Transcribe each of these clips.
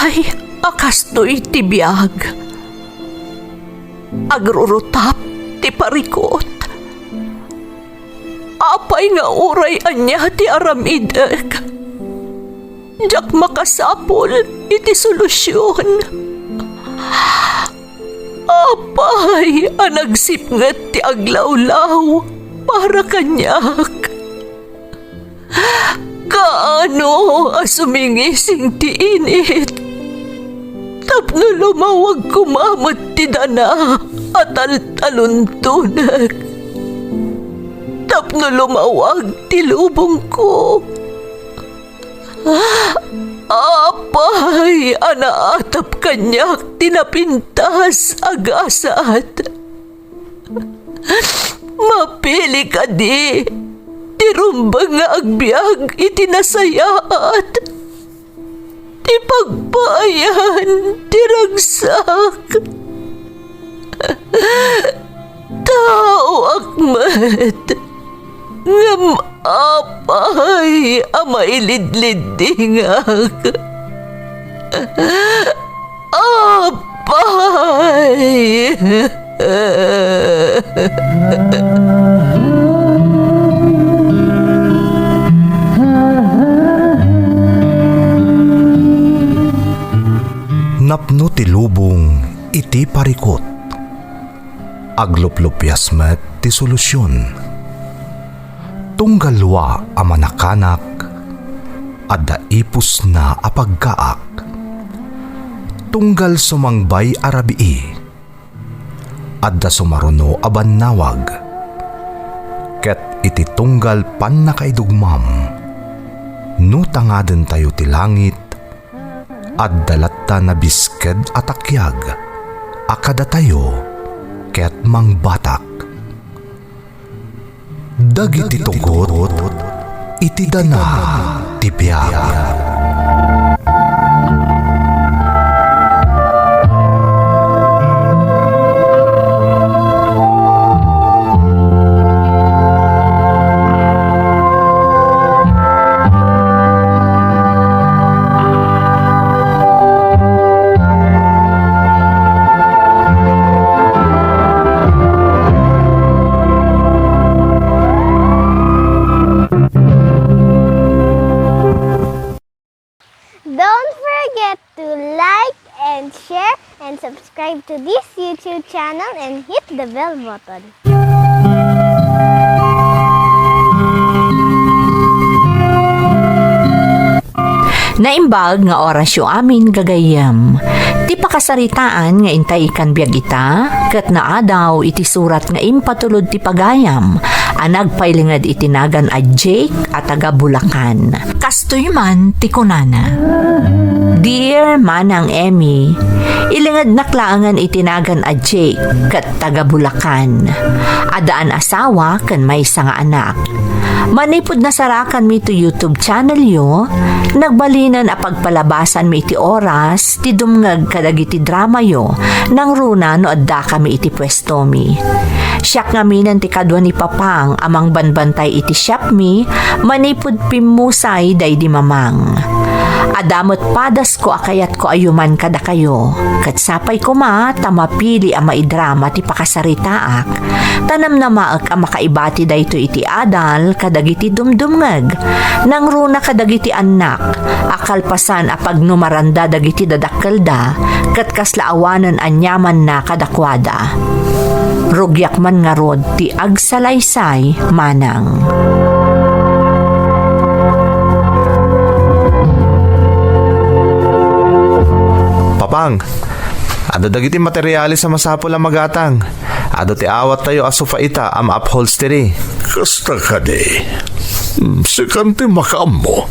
Apay, akastoy ti biyag. Agrurutap ti parikot. Apay nga uray anya ti aramidek. Jak makasapol iti solusyon. Apay, anagsipnget ti aglawlaw para kanyak. Kaano asumingising ti init? Tapno lumawag kumamot ti dana at taluntunag. Tapno lumawag ti lubong ko. Apay, anaatap kanyak tinapintas agasat. Mapili ka di, tirumbang nga agbyag itinasayaat. Ti pagbayan, tiragsak. Tao akmat, ngam apay, amailidlidingak. Apay. Napno ti lubong iti parikot. Agluplupyas met ti solusyon. Tunggalwa a manakanak, adda ipus na apagkaak. Tunggal sumangbay arabii, adda sumaruno a bannawag. Ket iti tunggal pan nakaidugmam, no tangaden tayo ti langit, adda latta na bisked atakyag, akada tayo, ket mangbatak. Dagiti tugot, iti dana ti biyag. Don't forget to like and share and subscribe to this YouTube channel and hit the bell button. Naimbag nga oras yung amin gagayam. Ti pakasaritaan nga intay ikan biyag ita, ket naadaw iti surat nga impatulod ti pagayam, anag pailingad itinagan a Jake at taga Bulacan. Kastoy man ti kunana. Dear Manang Emmy, ilingad naklaangan itinagan a Jake ket taga Bulacan. Adaan asawa ken may nga anak. Manipod na sarakan mi to YouTube channel yo, nagbalinan a pagpalabasan mi iti oras, ti dumngag kadagiti drama yo, nang runa no adda kami iti pwesto mi. Siyak nga minan ti kadwa ni Papang, amang banbantay iti shop mi, manipod pimusay day di mamang. Adamot padas ko akayat ko ayuman kada kayo, kat sapay ko ma, tamapili ang maidrama ti pakasaritaak, tanam na maak ang makaibati dayto iti adal, kadagiti dumdumngag, nang runa kadagiti anak, akalpasan a pagnumaranda dagiti dadakkelda, kat kaslaawanan anyaman na kadakwada. Rugyak man nga rod ti agsalaysay manang. Papang, ado dagiti materyales sa masapol ang magatang. Ado ti awat tayo asufa ita am upholstery. Kasta ka di. Sikanti makamo.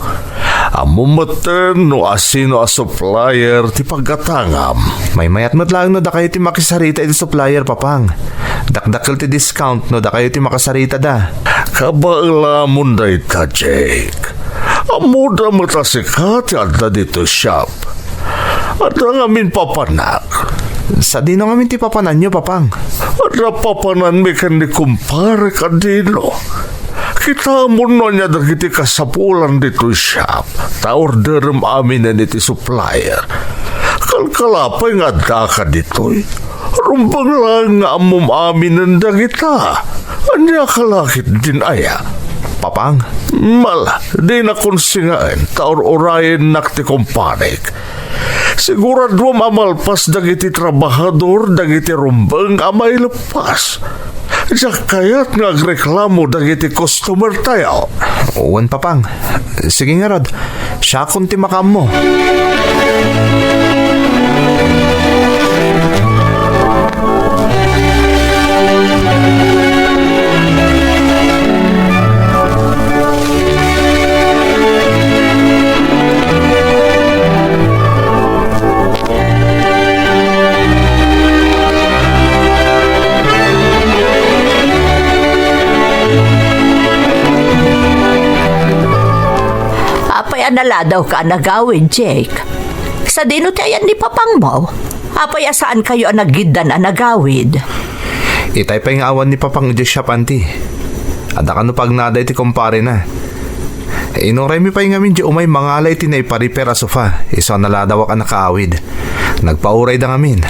Amo maten no asino a supplier ti paggatangam. May mayat mo't lang no da kayo ti makisarita iti supplier, Papang. Dakdakil ti discount no da kayo ti makasarita da. Kabailamon da ita, Jake. Amo da matasikat yada dito shop. At ang amin papanak. Sa dino ngamin ti papanan nyo, Papang. At papanan mi kan ni kumpare ka dino. Kita mo na niya dagiti kasapulan dito shop. Ta-orderam amin na niti supplier. Kalkalapay nga daka dito. Rumbang lang nga amom amin ng dagita. Anya kalakit din aya. Papang, Mala, di na konsingaan, taor-orayin nakti kompanik. Sigurado mamalpas dagiti trabahador, dagiti rumbang amay lepas. Diyak kayat nga agreklamo dagiti customer tayo. uwan papang. Sige nga rod, siya kunti makam mo. Apay anala daw ka nagawin, Jake. Sa dinutayan ni papang mo, apay asaan kayo ang naggidan ang nagawid. Itay pa yung awan ni papang di siya panti. Ada ka no pag nada iti kumpare na. Inuray mi pa yung amin di umay mangalay tinay pariper a sofa. Iso naladawa ka nakaawid. Nagpauray da ngamin.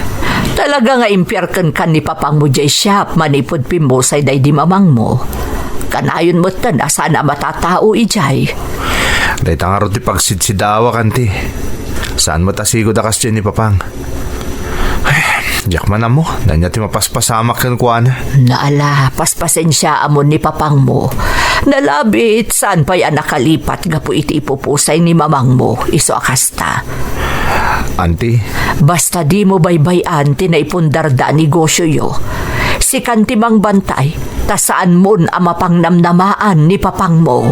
Talaga nga impyarkan kan ni papang mo jay shop manipod pimbosay day di mamang mo. Kanayon mo tan sana matatao ijay. Dahil tanga ron ti pagsidsidawa kanti. Saan mo tasigo da kas dyan ni papang? Ay, diyak man mo. Nanya ti mapaspasamak kan kuwan. Naala, paspasen siya amon ni papang mo. Nalabit, saan pa yan nakalipat nga po iti ipupusay ni mamang mo, iso akasta. Auntie, Basta di mo baybayan tinaipundarda negosyo yo. Si kantimang bantay, tasaan mon ang mapangnamnamaan ni papang mo.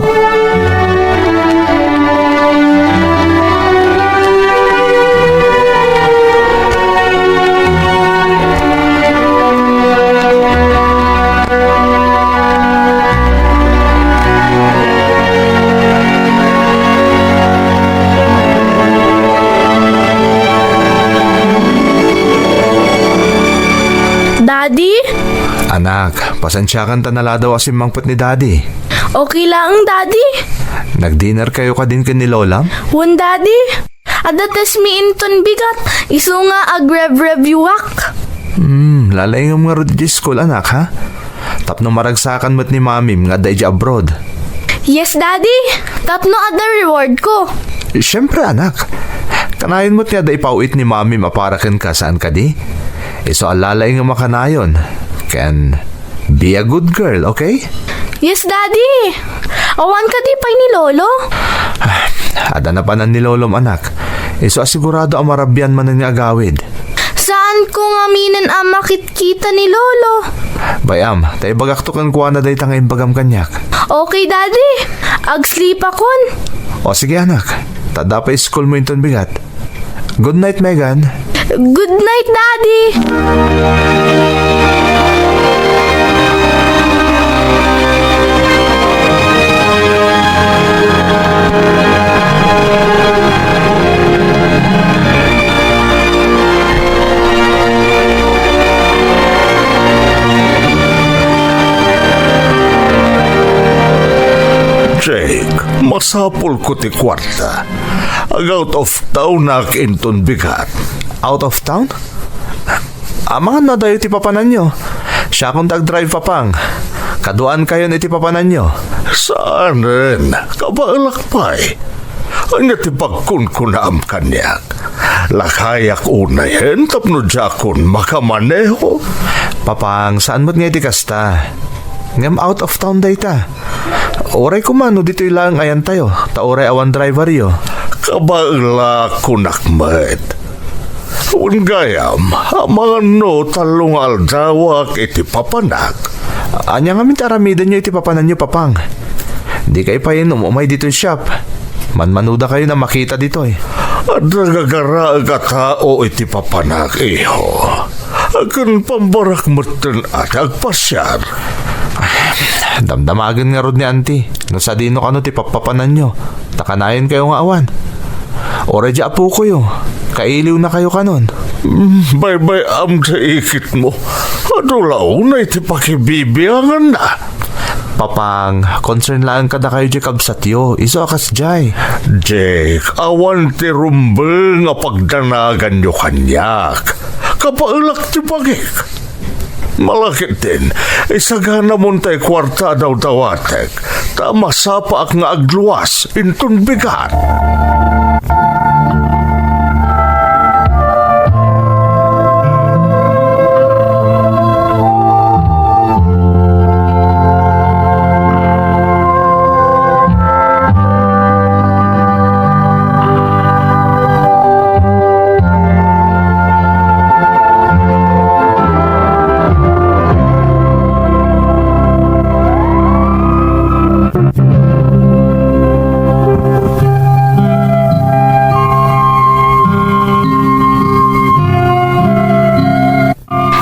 Daddy? anak, pasensyakan ta nala daw asim mangput ni daddy. Okay lang, Daddy. Nag-dinner kayo ka din ni Lola? Wan, Daddy. Adates mi inton bigat. Isu nga agrev-reviewak. Lalayngam nga rin di school anak ha? Tapno maragsakan mo't ni mamim nga day di abroad. Yes, Daddy. Tapno ada reward ko. Siyempre anak, kanayon mo't nga day pauit ni mamim aparakan ka saan ka di? Iso alalay nga makanayon. Can be a good girl, okay? Yes, Daddy. Awan ka di pa'y ni Lolo. Ada na pa ni Lolom anak. Iso asigurado ang marabyan man nga agawid. Saan ko nga minan ang makitkita ni Lolo? Bayam, tayo bagaktukan kuha na day tangay bagam kanyak. Okay, Daddy. Ag-sleep akon. O sige anak, tada pa school mo inton bigat. Good night, Megan. Good night, Daddy. Jake, masapol ko ti kwarta. Out of town na kinton bigat. Out of town? Mga na dayo ti papanan nyo. Siya kung tag-drive papang. Kaduan kayo ni ti papanan nyo. Saan rin? Kabalakpay. Anya ti pagkunkunam kanyak. Lakayak unayen tapno jakon makamaneho. Papang, saan mo't nga ti kasta? Ngam out of town day ta. Oray kumano dito ilang ayan tayo. Taoray awan driver yo. Kabala kunakmet. Ungayam, mga no talong aldawak iti papanak. Anya nga mintaramidan nyo iti papanan nyo papang. Di kayo pa yun umumay dito yung shop. Manmanuda kayo na makita dito eh. At nagagara ka tao iti papanak iho. Akan pambarak matan at agpasyar. Damdamagan nga rod ni auntie. No sa dino ka no ti papapanan nyo. Takanayon kayo nga awan. Oray di apo ko yo. Kailiw na kayo kanon. Bye-bye am sa ikit mo. Adulaw na iti pakibibiyangan na. Papang, concern lang kada kayo di kabsatyo. Iso akas jay. Jake, awan ti rumbe nga pagdanagan nyo kanyak. Kapailak ti pagik. Malakit din, isagana mo tayo kwarta daw dawatek. Tama sapa ak nga agluwas, intun bigat.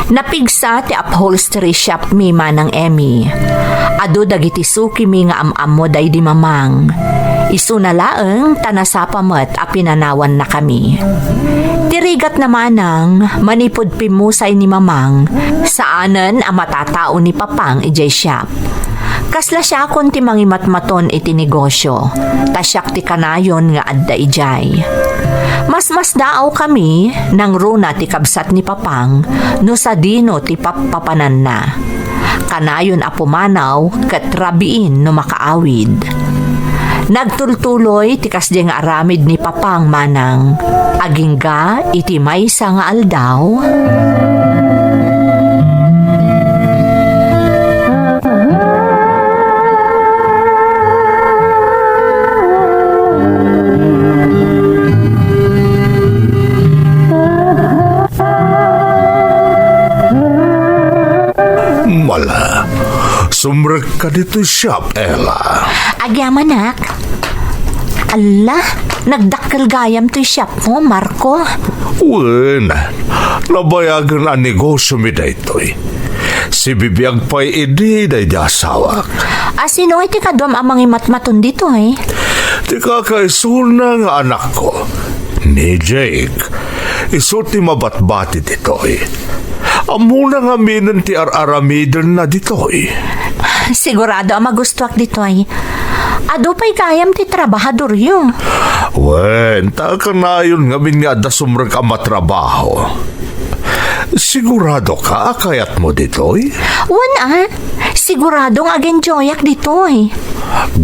Napigsa ti upholstery shop mi manang Emmy. Ado dagiti suki mi nga am-am mo day di mamang. Isu na laeng tanasapa met a pinanawan na kami. Tirigat naman ang manipod pimusay ni mamang saanen a matatao ni papang ijay shop. Kasla siya kon ti mangimatmaton iti negosyo. Tasyak ti kanayon nga adda ijay. Mas daaw kami nang runa ti kabsat ni papang no sa dino ti papapanan na. Kanayon a pumanaw ket rabiin no makaawid. Nagtultuloy ti kasdi nga aramid ni papang manang. Agingga iti maysa nga aldaw. Mala, sumrek ka dito shop, Ella. Agyaman nak. Ala, nagdakkel gayam to shop mo, Marco. Wen, nabayagan ang negosyo mi daytoy. Si bibiyag pa'y idi day di asawak. Sino iti kadwam amang imatmaton dito eh? Di kakaisuna nga anak ko, ni Jake. Iso ti mabatbati ditoy. Amuna nga minan ti ar-aramidon na ditoy. Sigurado ang magustuak dito ay. Ado pa'y kayam ti trabahador yun. Wen, taka na yun nga min nga da sumrek ang matrabaho. Sigurado ka kayat mo ditoy? Wan siguradong agenjoyak dito eh.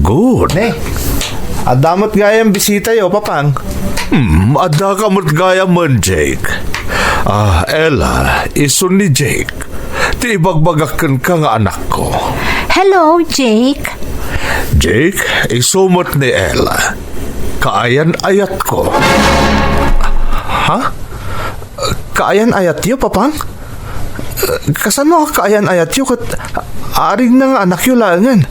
Good. Adamot gayang bisita yo, papang. Ada ka mo't gaya man, Jake. Ella, iso ni Jake. Ti ibagbagakan ka nga anak ko. Hello, Jake. Jake, iso mo't ni Ella. Kaayan ayat ko. Ha? Kaayan ayat yo, papang? Kasano kaayan ayat yo kat aring na nga anak yo langan?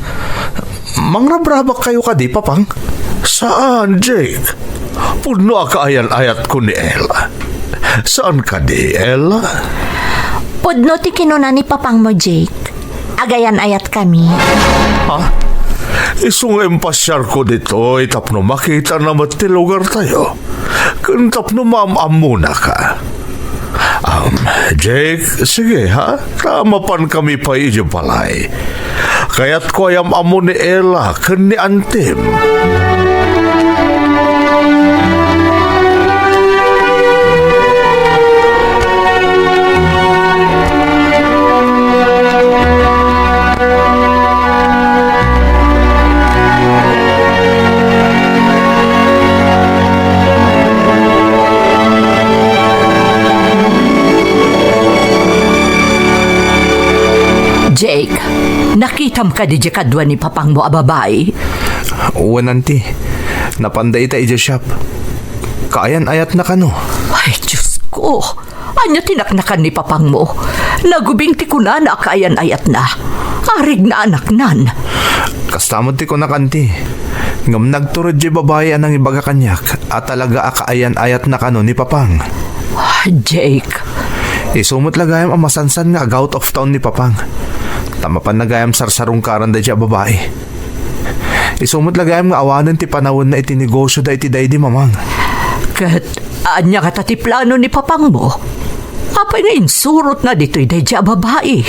Mangrabrabak kayo ka di, papang? Saan, Jake? Puno kaayan ayat ko ni Ella. Saan ka di, Ella? Pudno ti kinuna ni papang mo, Jake. Agayan ayat kami. Ha? Isong empasyar ko dito, tapno makita na ti lugar tayo. Kung tapno maam-am muna ka. Jake, sige ha, tamapan kami pa iyo palay. Kaya't ko ayam amo ni Ella, kan ni Antim. Jake, nakitam ka di kadwa ni papang mo a babae. Wananti, napanday ita ija shop. Kaayan ayat na kano. Ay, Diyos ko. Anya tinaknakan ni papang mo. Nagubing ti kuna na kaayan ayat na. Arig na anak nan. Kastamot ti ko na kanti. Ngam nagturod di babae anang ibaga kanyak at talaga akaayan ayat na kano ni papang. Jake. Isumot lagayam ang masansan nga out of town ni papang. Tamapan nagayam sarsarong karan da dya babae. Isumot lagayam nga awanan ti panawon na itinegosyo da iti day di mamang. Kat anya ka ti plano ni papang mo. Apay nga insurot na dito'y day dya babae.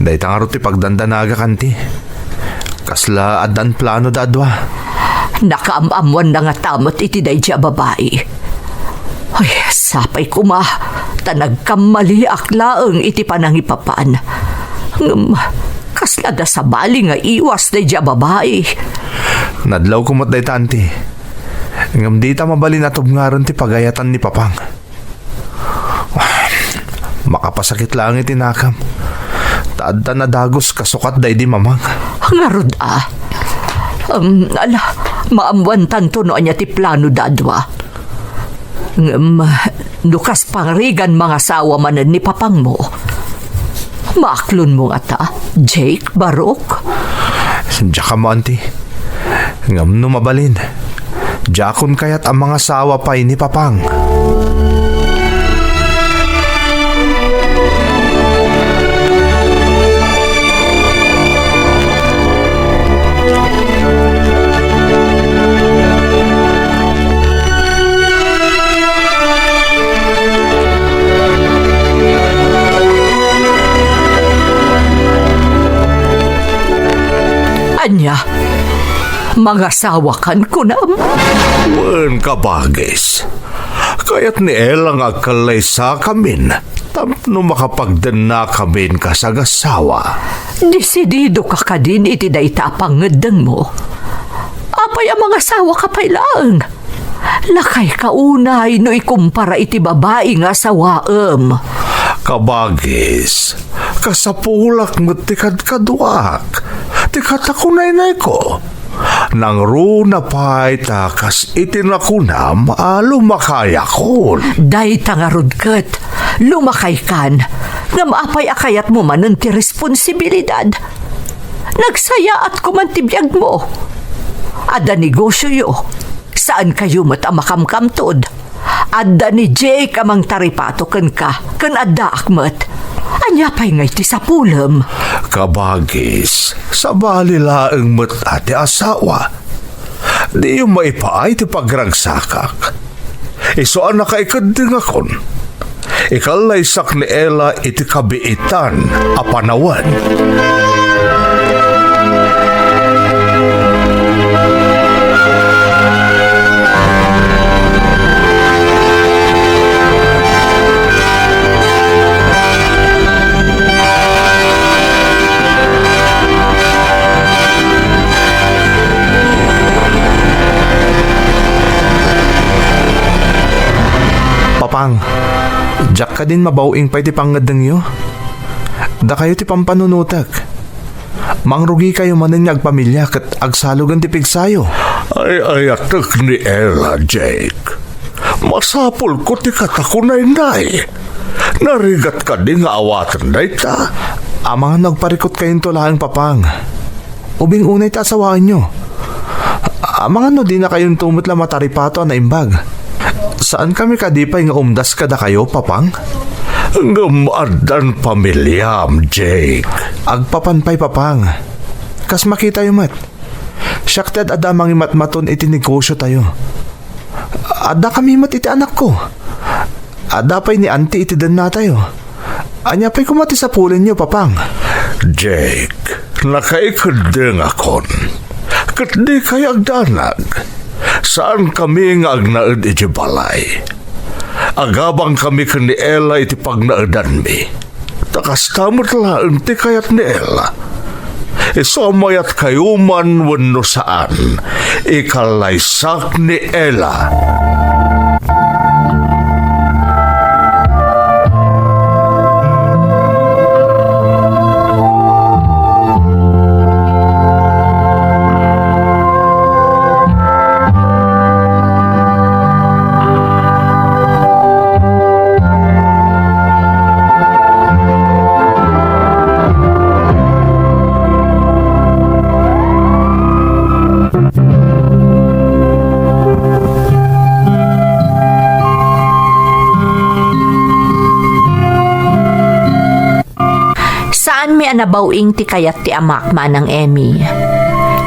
Day tangarot ti pagdandanaga kanti. Kasla adan plano dadwa. Nakaamamwan na nga tamot iti dayja babae. Ay, sapay kuma, tanag kamali aklaang iti panangipapan. Kasla da sa bali nga iwas dayja babae. Nadlaw kumot day tanti. Ngam di ta mabalin at ubngaron ti pagayatan ni Papang. Makapasakit lang iti nakam. Taad ta na dagos kasukat day di mamang. Ngarod ala, maamwan tanto no anya ti plano dadwa. Nukas pangrigan mga sawa manan ni Papang mo. Maaklon mo nga ta, Jake Barok. Diya ka mo, auntie. Ngam no mabalin. Diyakon kaya't ang mga sawa pa ni Papang. Anya, mga sawakan ko na. Wen kabagis. Kaya't ni Elang agkalay sa kamin. Tapno makapagdana kamin ka sa gasawa. Desidido ka ka din iti dayta pangedeng mo. Apay ang mga sawa ka pailang. Lakay kaunay no ikumpara iti babae nga sawaem. Kabagis. Kasapulak mo tikad kaduak. Tikatakunay-nay ko. Nang runa pa'y takas itinakunam lumakaya ko. Day tangarod kat, lumakay kan, nga maapay akayat mo manan ti responsibilidad. Nagsaya at kumantibiyag mo. Ada negosyo yo, saan kayo matamakamkamtod? Ada ni Jake amang taripato kan ka, kan ada akmat. Anya pa'y ngay ti sa pulam. Kabagis, sa balilaang mat ati asawa. Di yung maipaay ti pagragsakak. Isoan na kaikading akon. Ikalaysak ni Ella iti kabiitan a panawan. Papang, Jack ka din mabawing pa'y ti pangadang yo. Da kayo ti pampanunutak. Mangrugi kayo manan niya agpamilya kat agsalugan ti pigsayo. Ay ayatak ni Ella, Jake. Masapol ko ti katakunay-nay. Narigat ka di nga awatan na ita. Mga nagparikot kayong tulaang Papang. Ubing unay ta asawaan nyo. Mga no di na kayong tumutla mataripato na imbag. Saan kami kadipay nga umdas kada kayo, Papang? Ngamadan pamilyam, Jake. Agpapanpay, Papang. Kas makita yung mat. Syaktad ada mangi matmaton iti negosyo tayo. Ada kami mat iti anak ko. Ada pa'y ni auntie iti dan na tayo. Anya pa'y kumati sa pulin nyo, Papang. Jake, nakaikadeng akon. Kat di kayo agdanag. Saan kami nga agnaed iti balay? Agabang kami ka ni Ella iti pagnaedan mi. Takas tamot laeng ti kayat ni Ella. Isomayat kayo man wano saan. Ikalaysak ni Ella. Saan mi anabawing ti kayat ti amak manang Emmy.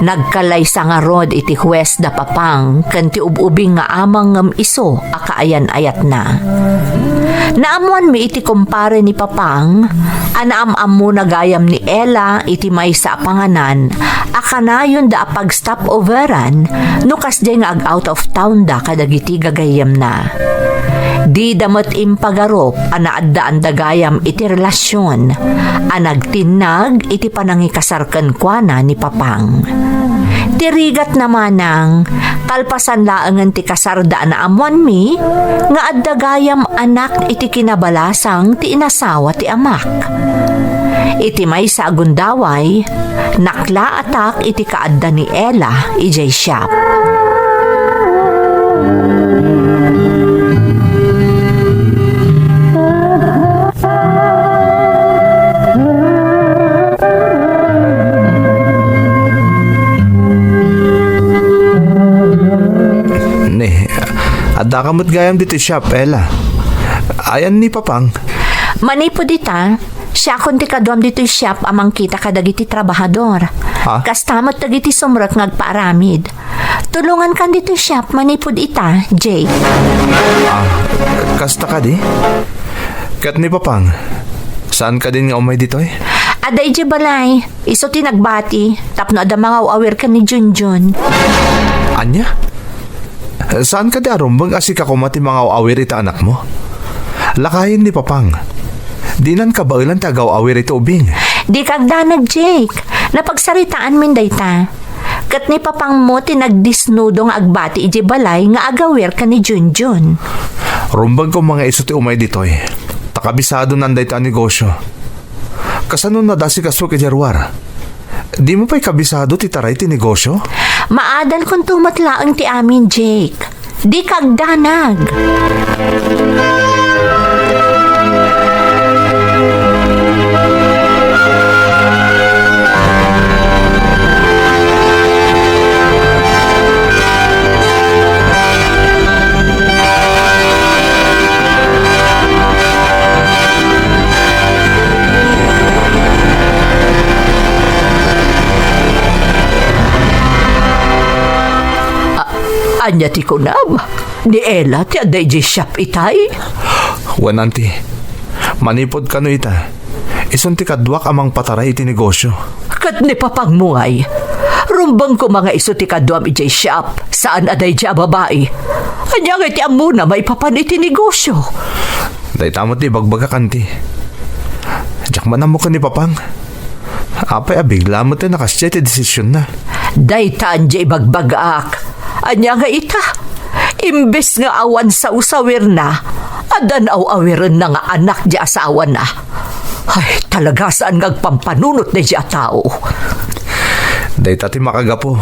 Nagkalay sa nga rod iti huwes da Papang kan ti ububing nga amang ngam iso akaayan ayat na. Naamuan mi iti kumpare ni Papang, anaam-am mo na gayam ni Ella iti may sa panganan, akanayon da apag stop overan, nukas day nga ag out of town da kadagiti gagayam na. Di damot impagarop anaadaan da gayam iti relasyon, anagtinag iti panangikasarken kuana ni Papang. Tirigat naman ng kalpasan laangan ti kasarda na amuan mi, nga addagayam anak iti kinabalasang ti inasawa ti amak. Iti may sa agundaway, nakla atak iti kaadda ni Ella ijay shop. Adda kamot gayam dito shop, Ella. Ayan ni Papang. Manipo dita, siya kun ti kaduam dito shop amang kita kadagiti trabahador. Ha? Kastamot dagiti sumrek ngagpaaramid. Tulungan kan dito shop manipod ita, Jake. Kasta ka di? Kat ni Papang, saan ka din nga umay dito eh? Aday di balay, iso tinagbati, tapno ada mga awir ka ni Junjun. Anya? Saan ka di arumbang asi ka kumati mga awir ita anak mo? Lakayin ni Papang. Dinan ka ba ilan tagaw awir ito ubing? Di kagdanag, Jake. Napagsaritaan min dayta. Kat ni Papang mo tinagdisnudo nga agbati iji balay nga agawir ka ni Junjun. Rumbang ko mga iso ti umay dito eh. Takabisado nanday ta negosyo. Kasano na dasi kasuk ijarwar? Di mo pa'y kabisado ti taray ti negosyo? Maadal kung tumatlaang ti amin, Jake. Di kagdanag. Anya ti kunam, ni Ella ti aday di shop itay. Wananti, manipod ka no ita. Ison ti kadwak amang pataray iti negosyo. Kat ni Papang muay, rumbang ko mga iso ti kaduam ijay shop, saan aday di babae. Anya nga ti amuna may papan iti negosyo. Day tamot ti bagbaga kanti. Diyak manamo ka ni Papang. Apay abigla mo ti nakasya ti desisyon na. Day taan di bagbagak. Anya nga ita, imbes nga awan sa usawir na, adan aw-awiran na nga anak di asawa na. Ay, talaga saan ngagpampanunot na di tao. Day tati makagapo.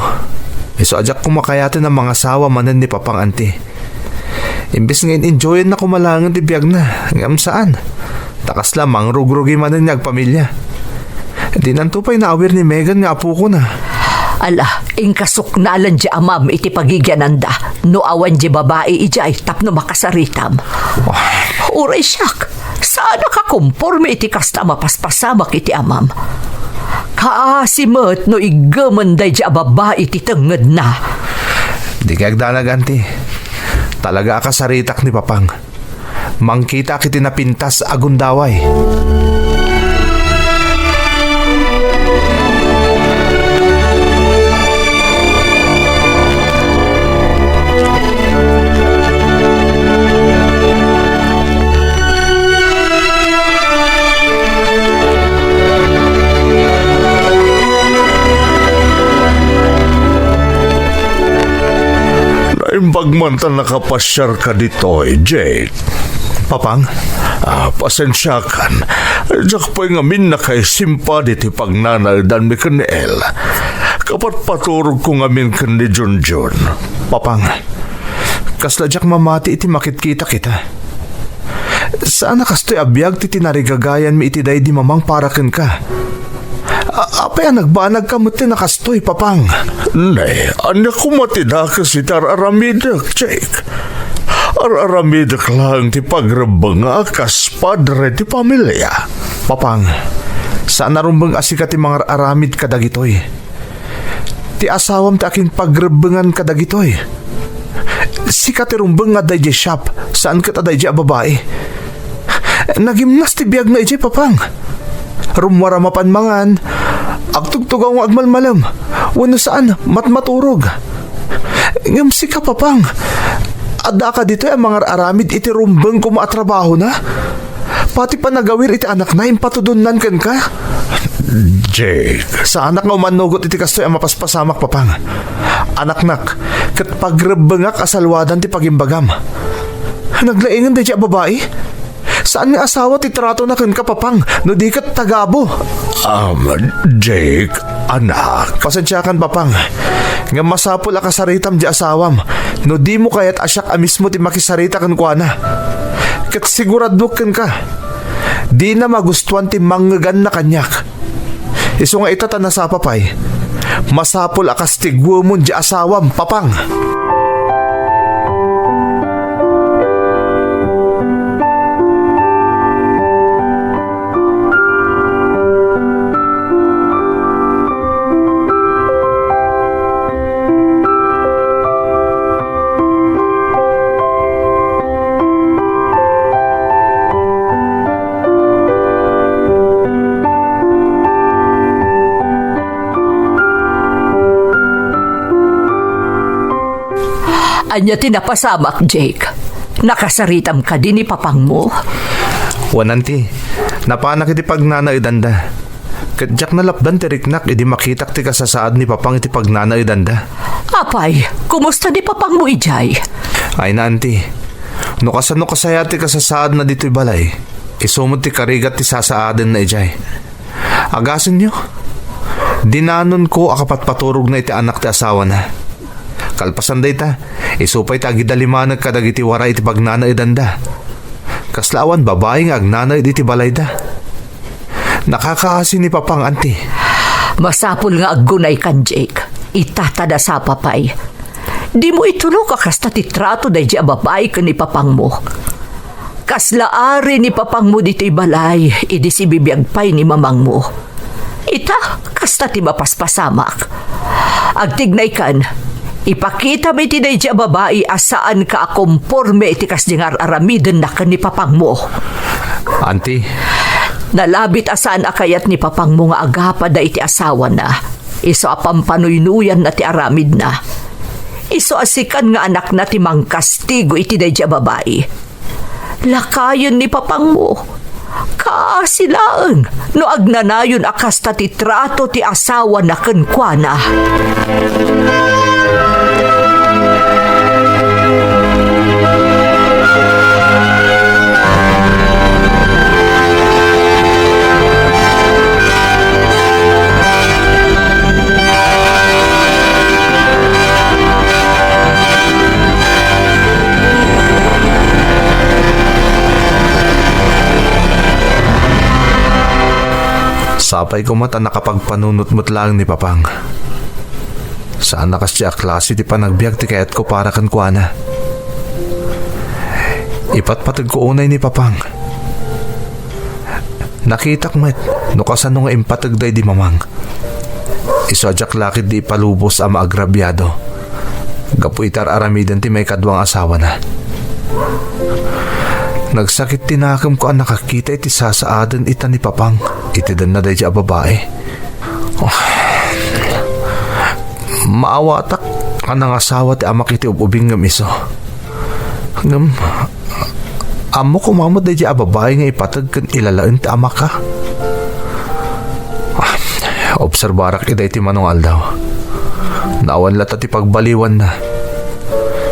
Iso ajak kumakayatin ng mga sawa manan ni Papang anti. Imbes nga in-enjoyin na kumalangan ti biyag na, ngam saan? Takas lamang rugrugi manan niya pamilya. Di nantupay na awir ni Megan nga apo ko na. Ala, ingkasuknalan di amam iti pagigyananda. No awan di babae ijay tapno makasaritam. Uray siyak, saan nakakomporme iti kasta mapaspasamak iti amam? Kaasimot no igamanday di babae iti tenged na. Di kagdanag anti. Talaga akasaritak ni Papang. Mangkita kiti napintas agundaway. Pagmantan nakapasyar ka dito, Jake. Papang? Pasensya kan. Diyak pa'y ngamin na kay simpa diti pagnanaldan mi kan ni El. Kapat paturog ko ngamin kan ni Junjun. Papang, kasla diyak mamati iti makitkita kita. Saan nakastoy abiyag ti tinarigagayan mi iti day di mamang paraken ka? Apay nagbanag ka mo ti nakastoy, Papang. Nay, anya kumatida kasi tararamidak, Jake. Araramidak lang ti pagrabang akas padre ti pamilya. Papang, saan narumbang asika ti mga aramid kadagitoy? Ti asawam ti akin pagrebengan kadagitoy. Sika ti rumbang nga day shop, saan ka taday babae? Nagimnas ti biyag na iti papang. Rumwara mapanmangan. Agtugtugaw ng agmalmalam. Wano saan matmaturog. Ngamsi ka papang. Ada ka dito ang mga aramid iti rumbang kumaatrabaho na. Pati pa nagawir iti anak na impatudunan kan ka. Jake, Sa anak nga umanugot iti kastoy ang mapaspasamak papang. Anak-nak, kat pagrebengak asalwadan ti pagimbagam. Naglaingan di siya babae? Saan nga asawa ti trato na kan ka papang no di kat tagabo? Jake, anak. Pasensyakan papang. Nga masapul akasaritam di asawam no di mo kayat asyak mismo ti makisarita kan kuana. Kat siguradok kan ka. Di na magustuhan ti manggagan na kanyak. Iso nga itata na sa papay. Masapul akastigwo mo di asawam papang. Anya tinapasamak, Jake. Nakasaritam ka din ni papang mo. Wananti, napanak iti pagnanaidanda. Kadyak na lapdan ti riknak, idi makitak ti kasasaad ni papang iti pagnanaidanda. Apay, kumusta di papang mo, Ijay? Ay nanti, no kasano kasaya ti kasasaad na dito'y balay, isumod ti karigat ti sasaadan na ijay. Agasin nyo, dinanon ko akapat paturog na iti anak ti asawa na. Kalpasan day ta, isupay ta agidalimanag kadag iti wara iti pagnanaidanda. Kaslawan babaeng agnanaid iti balay da. Nakakaasin ni papang anti. Masapul nga aggunay kan, Jake. Itatada sa papay. Di mo itulo ka kasta ti trato day di ababay ka ni papang mo. Kaslaari ni papang mo dito'y balay, idi si bibiyagpay ni mamang mo. Ita, kasta ti mapaspasamak. Agtignay kan, ipakita mo iti day di babae asaan ka akomporme iti kasdingar aramiden na ka ni papang mo. Anti, Nalabit asaan akayat ni papang mo nga agapa da iti asawa na. Iso apampanuynuyan na ti aramid na. Iso asikan nga anak na ti mangkastigo iti day di babae. Lakayon ni papang mo. Kaasilaan no agnanayon akasta ti trato ti asawa na kenkwana. sapay ko mata nakapagpanunot-mut lang ni papang. Saan nakas siya klase ti panagbiag ti kayat ko para kan kuana. Ipatpatag ko unay ni papang. Nakitak met, no kasano nga impatag day di mamang. Isadyak lakid di palubos ama agrabyado. Gapu itar aramidan ti may kadwang asawa na. Nagsakit tinakam ko ang nakakita iti sasaadan ita ni papang. Iti dan na day siya babae. Oh. Maawatak ka ng asawa ti amak iti ububing ngam iso. Ngam, amo kumamod day siya babae nga ipatag kan ilalain ti amak ka. Obserbarak iday ti manungal daw. Naawan lata ti pagbaliwan na.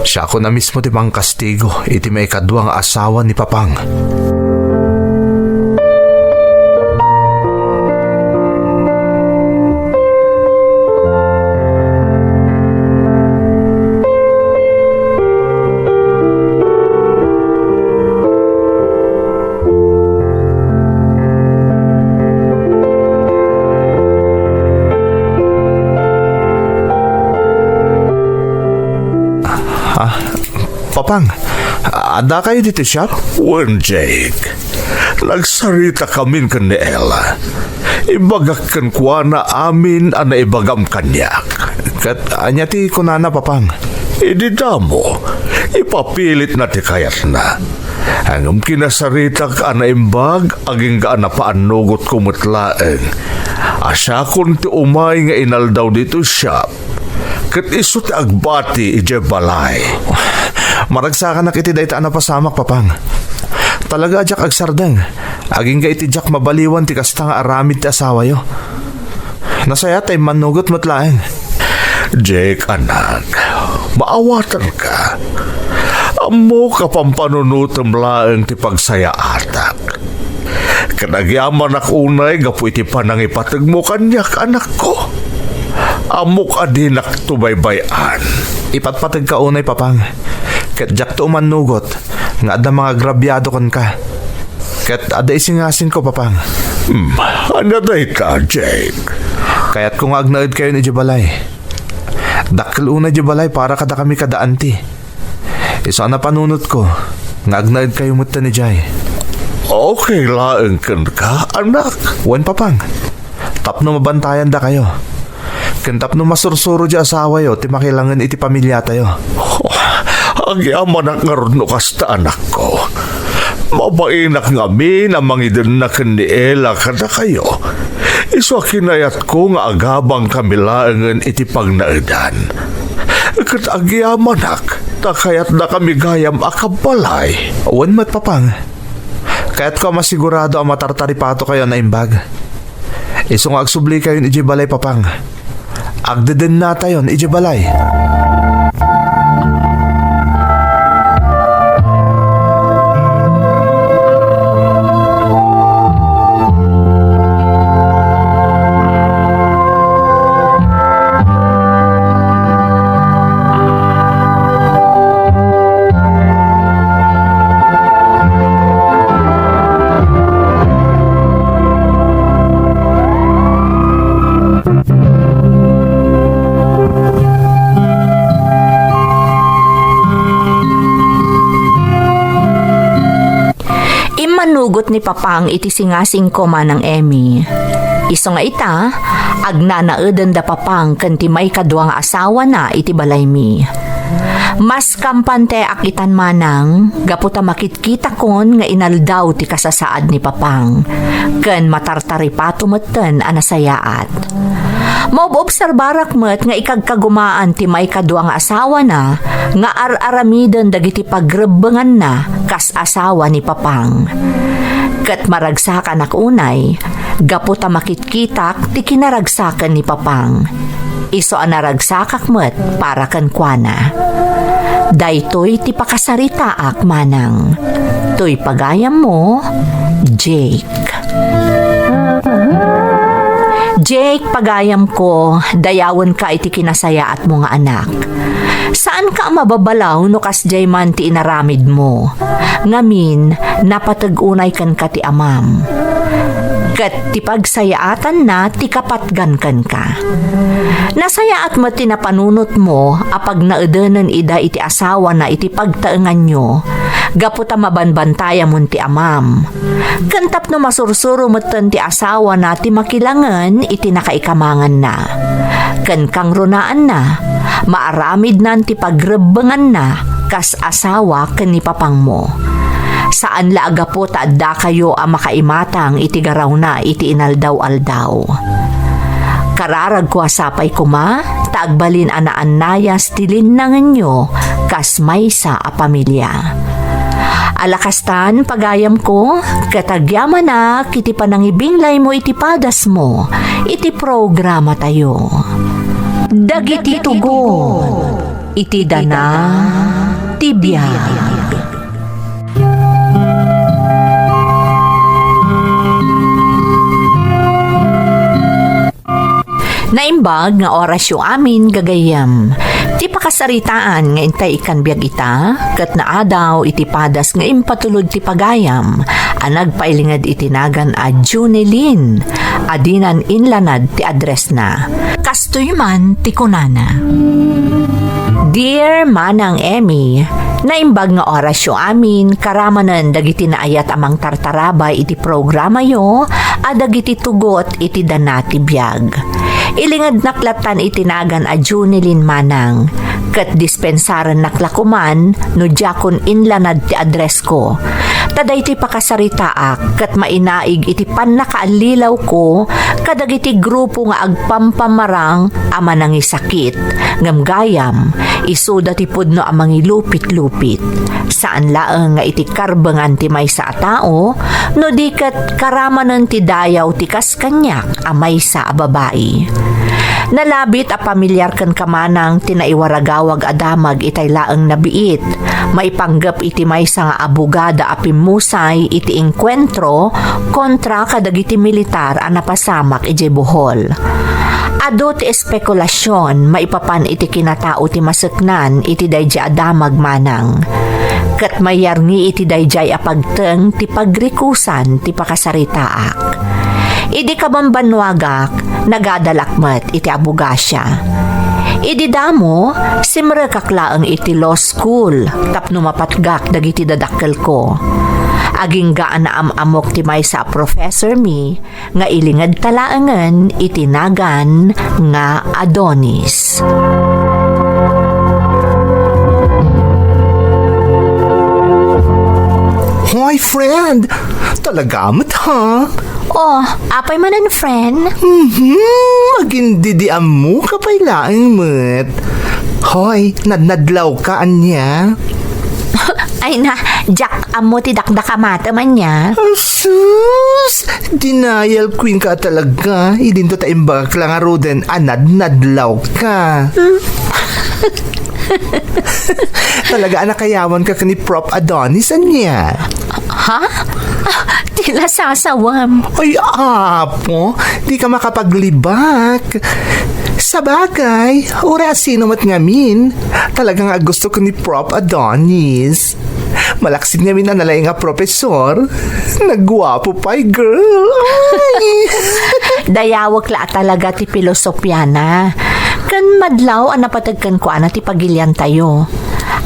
Siya ko na mismo ti pang kastigo iti may kadwang asawa ni papang. Papang, ada kayo dito shop? When Jake, nagsarita kami kan ni Ella. Ibagak kan kuha na amin ang naibagam kanyak. Kat anya ti kunana papang. Idida mo, ipapilit na ti kayat na. Hangam kinasarita ka na imbag, aging ka na paanugot kumutlaeng. Asya kon ti umay nga inaldaw dito shop. Kat iso ti agbati ije balay. Maragsakan na kiti dayta na pasamak, papang. Talaga ajak agsardeng. Aging ga iti jak mabaliwan ti kasta nga aramid ti asawa yo. Nasaya tay manugot matlaeng. Jake, anak, maawatan ka. Amo ka pampanunutom laeng ti pagsaya atak. Kanagyaman ak unay, gapu iti panangipatag mo kanyak, anak ko. Amok adinak tubaybayan. Ipatpatag ka unay, papang. Kat jak to manugot. Nga ada mga grabyado kon ka. Kat ada isingasin ko, papang. Ano day ka, Jake? Kaya't kung agnaid kayo ni Jabalay. Dakil una Jabalay para kada kami kadaan ti. Iso na panunot ko. Nga agnaid kayo mutta ni Jay. Okay laeng kan ka, anak. Wan, papang. Tapno mabantayan da kayo. Kantap no masursuro di asawa yo, ti makilangan iti pamilya tayo. Agyaman ak ngaron no kasta, anak ko. Mabainak nga mi na mangidin na kaniela kada kayo. Iso kinayat ko nga agabang kamilaangan iti pagnaidan. Kat agyaman ak, takayat na kami gayam akabalay. Wan mat, papang. Kaya't ko masigurado ang matartaripato kayo na imbag. Iso nga agsubli kayo ni Jabalay, papang. Agdeden na tayo ni Jabalay. Manugot ni Papang iti singasing ko manang Emmy. Iso nga ita, agnanaedan da Papang kanti may kadwa nga asawa na iti balay mi. Mas kampante akitan manang, gaputa makitkita kon nga inaldaw ti kasasaad ni Papang. Ken matartaripato metten anasayaat. Maobserbarak met nga ikagkagumaan ti may kadwa nga asawa na nga ar-aramiden dagiti pagrebengan na kas asawa ni Papang. Kat maragsakan ak unay, gaputa makitkitak ti kinaragsakan ni Papang. Iso anaragsakak met para kan kuana. Daytoy ti pakasarita ak manang. Toy pagayam mo, Jake. Jake, pagayam ko, dayawan ka iti kinasaya at mga anak. Saan ka mababalaw no kas jay man ti inaramid mo? Ngamin, napatag-unay kan ka ti amam. Kat ti pagsayaatan na ti kapatgan kan ka. Nasayaat mo ti napanunot mo apag naedenan ida iti asawa na iti pagtaengan nyo. Gaputa mabanbantaya mo ti amam. Kantap no masursuro metten ti asawa na ti makilangan iti nakaikamangan na. Ken kang runaan na, maaramid nan ti pagrebengan na kas asawa ken ni Papang mo. Saan la agapo ta adda kayo a makaimatang iti garaw na iti inaldaw-aldaw. Kararag ko asapay kuma, taagbalin anaan-nayas tilin nangan nyo kas maysa a pamilya. Alakastan pagayam ko, katagyaman na kiti panangibinglay mo iti padas mo, iti programa tayo. Dagiti tugon, iti dana, tibiyag. Naimbag nga oras yung amin gagayam. Ti pakasaritaan nga intay ikan biyag ita, kat naadaw iti padas nga impatulod ti pagayam, anagpailingad itinagan a Junilin, adinan inlanad ti address na. Kastoy man ti kunana. Dear Manang Emmy, naimbag nga oras yung amin, karamanan dagiti naayat amang tartarabay iti programa yo, adagiti tugot iti danati biyag. Ilingad naklatan itinagan a Junilin manang, ket dispensaran naklakuman no jakon inlanad ti address ko. Taday ti pakasaritaak ket mainaig iti pannakaalilaw ko kadagiti grupo nga agpampamarang ama nangisakit ngem gayam isuda ti pudno amangi lupit-lupit. Saan laeng nga iti karbengan ti maysa a tao no di ket karamanen ti dayaw ti kaskanyak a maysa a babae. Nalabit a pamilyar ken kamanang tinaiwaragawag adamag itay laeng nabiit. Maipanggep iti maysa nga abogada a pimusay iti engkwentro kontra kadagiti militar a napasamak iti Bohol. Ado ti espekulasyon maipapan iti kinatao ti maseknan iti dayjay adamag manang. Ket mayarngi iti dayjay a pagteng ti pagrikusan ti pakasaritaak. Idi kabambanwagak nagadalakmet iti abugasya. Idi damo simrekak laeng iti law school tapno mapatgak dagiti dadakkel ko. Aging gaan na amok ti maysa professor mi nga ilingad talaengen iti nagan nga Adonis. Hoy, friend! Talagamat, ha? Oh, apay manan friend? Magindidiam mo kapay laing met. Hoy, nadnadlaw ka, anya? Ay na, Jack amo ti dakdakamata man niya. Sus! Denial queen ka talaga. Idinto ta imbak lang aroden anadnadlaw ka. Talaga anakayawan ka ni Prop Adonis anya. Ha? Tila sasawam. Ay, apo, di ka makapaglibak. Sa bagay, oras sino mat ngamin. Talagang gusto ko ni Prop Adonis. Malaksid ngamin na nalay nga profesor. Nagwapo pa'y girl. Ay. Dayawak la talaga ti filosofiana. Kan madlaw ang napatagkan ko ana ti pagilyan tayo.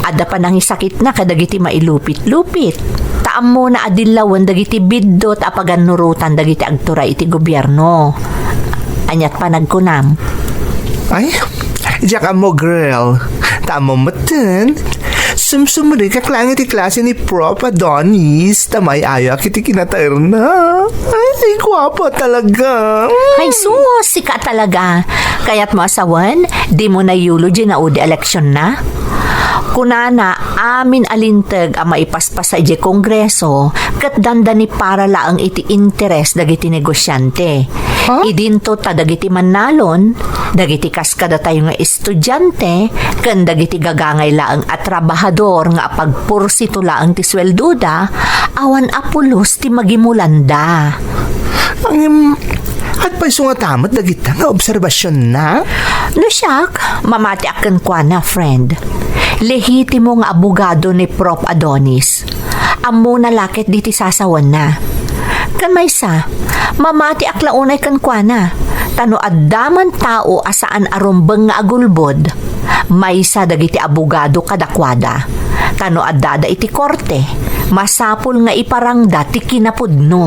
Ada pa nang isakit na kadagiti mailupit-lupit. Taam mo na adilawan dagiti biddot a paganurutan dagiti agtura iti gobyerno. Anyat pa nagkunam. Ay, diyak mo girl. Tamo matan. Sumsumri ka lang iti klase ni Prop Adonis. Tamay ayak iti kinatair na. Ay, gwapo talaga. Ay sus, sika talaga. Kaya't mo asawan, di mo na eulogy na udi eleksyon na? Kunana, amin alintag ang maipaspas sa iti kongreso kat dandani para laang iti interes dagiti negosyante. Huh? Idinto ta dagiti manalon, dagiti kaskada tayo nga estudyante, kan dagiti gagangay laang at trabahador nga pagpursito laang ti swelduda, awan apulos ti magimulanda. At pa'y sungatamat dagita nga obserbasyon na? No siyak, mamati akan kwa na, friend. Lehitimo nga abogado ni Prop Adonis. Amo na lakit diti sasawan na. Kan maysa, mamati aklaunay kan kwa na. Tano addaman tao asaan arumbeng nga agulbod. Maysa dagiti abogado kadakwada. Tano addada iti korte. Masapul nga iparangda ti kinapudno.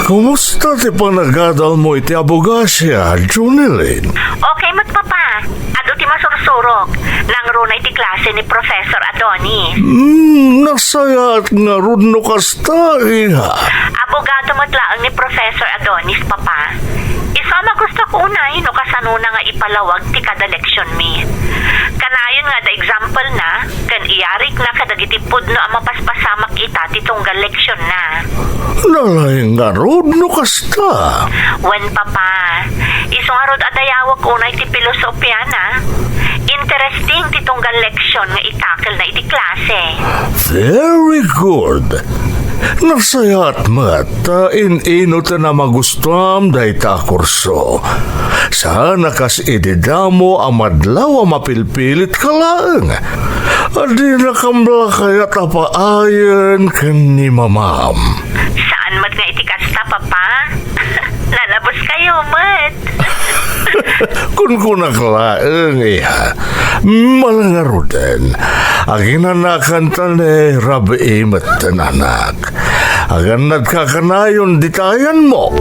Kumusta ti panagadal mo iti abogasya, Junilyn? Okay, magpapa. Ado ti masursurok. Nangro na iti klase ni Professor Adonis. Nasayat nga rudno kasta, iha. Abogado matlaang ni Professor Adonis, papa. Isama gusto ko unay no kasanuna nga ipalawag ti kada leksyon mi. Kanayon nga da example na, kan iyarik na kadagiti pudno ang mapaspasamak ita ti tunggal leksyon na. Nalay nga rudno kasta. Wen papa, isungarod adayawak unay ti filosofiya na. Interesting ti tunggal leksyon nga itakil na iti klase. Very good. Nasayat mat, in-ino ta na magustuam dahi ta kurso. Sana kas ididamo ang madlaw ang mapilpilit ka lang. Adi na kamla kaya tapaayan kan ni mamam. Saan mat nga iti kasta Papa. Lalabos kayo, mat. Kun naklaeng iha, malangaro din. Agin anakan tani rabi imat anak. Agan nagkakanayon ditayan mo.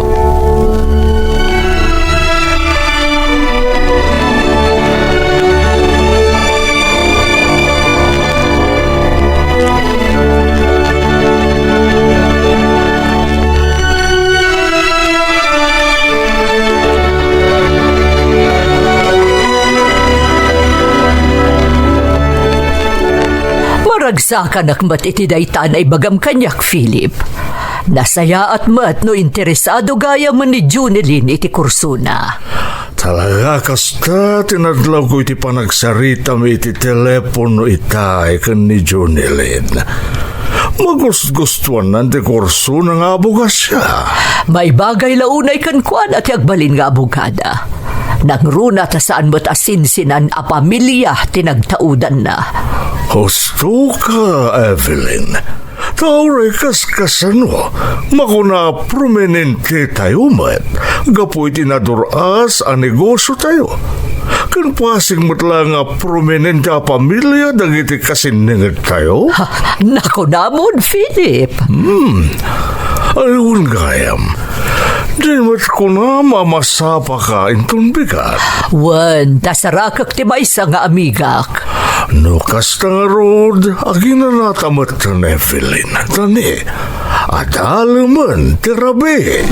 Maragsakan akmat iti daytan ay bagam kanyak, Philip. Nasaya at mat no interesado gaya man ni Junilin iti kursuna. Talaga kasta tinadlaw ko iti panagsarita mi iti telepono itay kan ni Junilin. Magusgustuan nanti kurso ng abugas siya. May bagay launay kan kuan at yagbalin nga abogada. Nangruna ta saan mo't asinsinan a pamilya tinagtaudan na. Husto ka, Evelyn. Tauray kaskasano, makuna prominente tayo mat. Gapoy tinaduras a negosyo tayo. Kan pasing matla nga prominente a pamilya dagiti kasiningit tayo. Ha, nako namon, Philip. Ayun gayam. Di mat ko na mamasapa ka intong bigat. Wan, tasarakak ti maysa nga amigak. No kasta nga rod, agina natamat na Evelyn. Tani, at alaman, tirabi.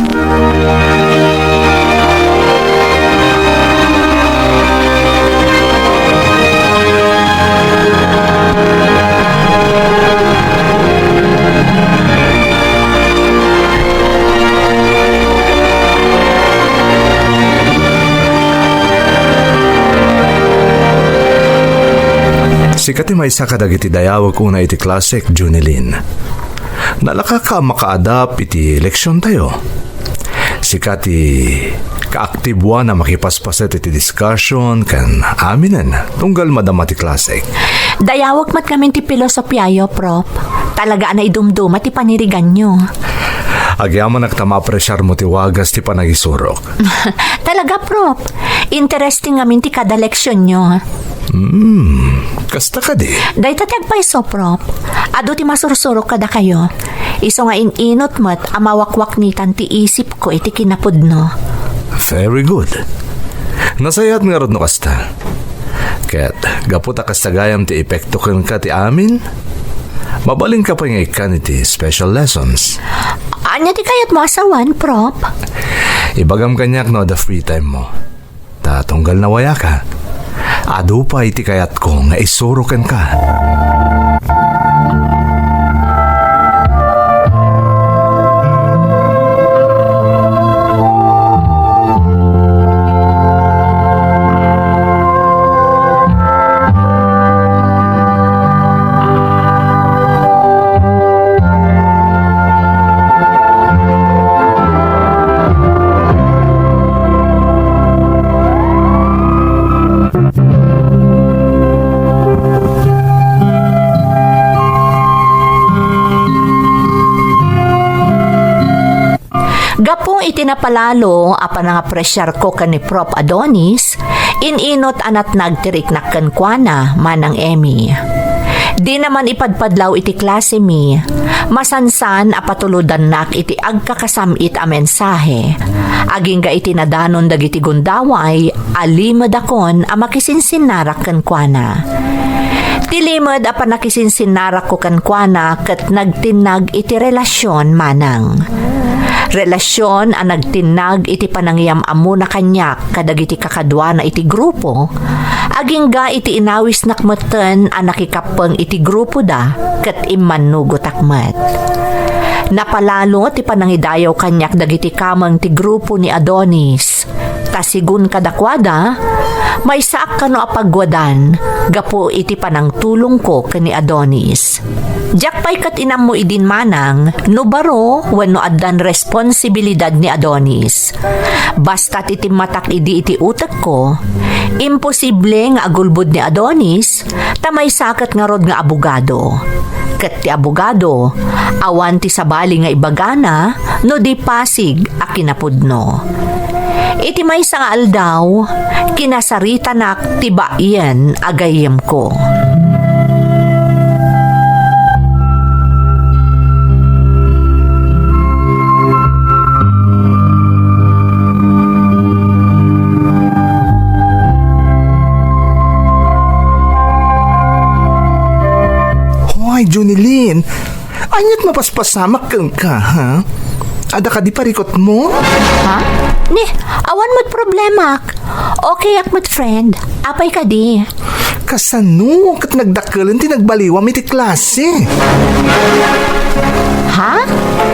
Sikati may isa kadagiti dayawag una iti klasik, Junilin. Nalaka ka makaadap iti leksyon tayo. Sikati kaaktibuan na makipaspaset iti discussion kan aminen tunggal madama ti klasik. Dayawag mat kami ti filosofyayo, Prop. Talaga na idumduma ti panirigan nyo. Agyaman nagtama-presyar mo ti wagas ti panagisurok. Talaga, Prop. Interesting ngamin ti kada leksyon nyo. Kasta ka di. Day tatagpaiso, Prop. Ado ti masursurok kada kayo. Iso nga inot mat amawakwak ni tanti isip ko iti kinapudno. Very good. Nasayat nga rod no kasta. Kaya't gaputa kastagayam ti epekto kan ka ti amin, mabaling ka pa nga ikan iti special lessons. Anya ti kayat masawan, Prop? Ibagam kanyak no the free time mo. Tatunggal na waya ka. Ado pa iti kayat ko nga isurukan ka. Gapong itinapalalo apan nga presyar ko kan ni Prop Adonis, ininot anat nagtirik nakkenkwana manang Emmy. Di naman ipadpadlaw iti klase mi, masansan apatuludan nak iti agkakasamit a mensahe. Aging ga itinadanon dagiti gundaway, alimadakon a makisinsinnarak kenkwana. Tilimod apan nakisinsinnarak ko kenkwana ket nagtinag iti relasyon manang. Relasyon ang nagtinag iti panangyam amo na kanyak kadagiti kakadwa na iti grupo, aging ga iti inawis nakmeten ang nakikapeng iti grupo da ket immanugot akmet. Napalalo ti panangidayaw kanyak dagiti kamang ti grupo ni Adonis. Tasigun kadakwada, may saak kano apagwadan, gapo iti panang tulong ko kani Adonis. Diyak pa'y kat inam mo idin manang, no baro, wano addan responsibilidad ni Adonis. Basta't iti matak idi iti utak ko, imposible nga agulbod ni Adonis, tamay sakat nga rod nga abogado. Kat ti abogado, awan ti sabali nga ibagana, no di pasig a kinapudno. Iti may nga aldaw, kinasarita nak tiba iyan agayem ko. Hoy, Junilin, anyat mapaspasamak kang ka, ha? Ada ka di parikot mo? Ha? Ni, awan mo't problema. Okay ak mo't friend. Apay ka di. Kasano kat nagdakalan ti nagbaliwam iti klase? Ha?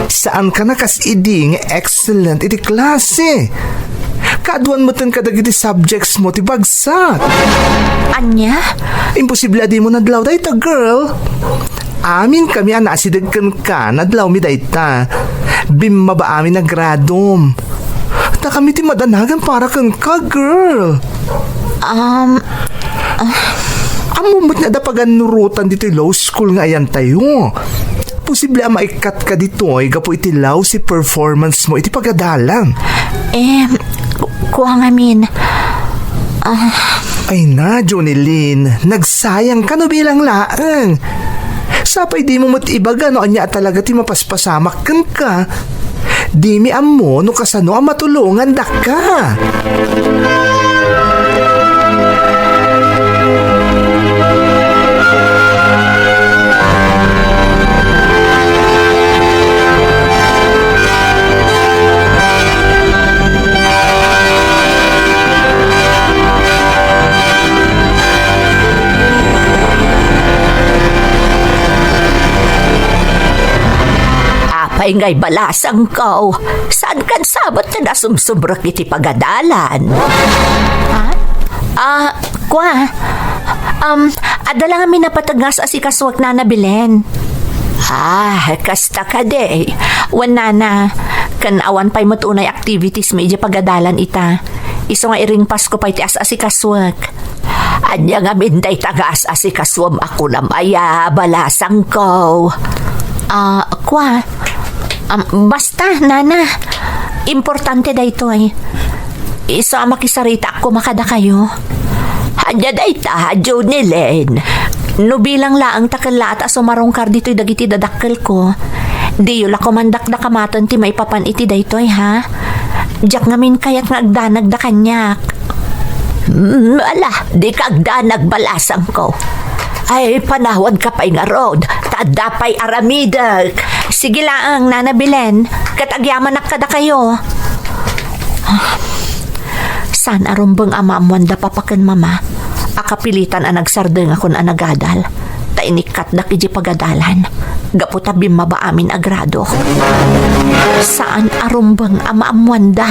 Saan ka na kas idi nga excellent iti klase? Kaduan mo tan kadag iti subjects mo ti bagsak. Anya? Imposible adi mo nadlaw dayta, girl. Amin kami anasidagkan ka, nadlaw mi dayta. Bimma ba amin na gradom? Ta kami ti madanagan para kang ka, girl. Amumot na dapagan nurutan dito law school nga ayan tayo. Posible maikat ka dito ay gapo iti law si performance mo iti pagadalang. Kuha nga min. Ay na, Jonilyn, nagsayang ka no bilang laang. Sapay di mo matibaga no anya talaga ti mapaspasamak kan ka. Di mi amo no kasano ang matulungan da ka. Apay ngay balasang ko. Saan kan sabot na nasumsubrak iti pagadalan? Ha? Kwa? Adala nga minapatagas asikaswag na nabilin. Kasta ka de. Wana na. Kan awan pa'y matunay activities may pagadalan ita. Iso nga iring Pasko pa'y ti as-asikaswag. Anya nga minday tagas asikaswam ako lamaya balasang ko. Kwa? Basta, nana. Importante da ito ay. Iso ang makisarita ako makada kayo. Hanya da ita, Junilyn. No bilang laang takala at asumarongkar dito'y dagiti dadakkel ko. Di yula kumandak da kamaton ti may papan iti da ito ay ha. Diyak ngamin kaya't nagdanag da kanyak. Ala, di kagdanag balasang ko. Ay, panahon ka pa'y nga rod. Tada pa'y aramidag. Sige laang, Nana Belen. Katagyaman na kada kayo. San arumbang ama amwanda papakan mama. Akapilitan ang nagsardeng akon anagadal. Tainikat da kiji pagadalan. Gaputabim maba amin agrado. Saan arumbang ama amwanda?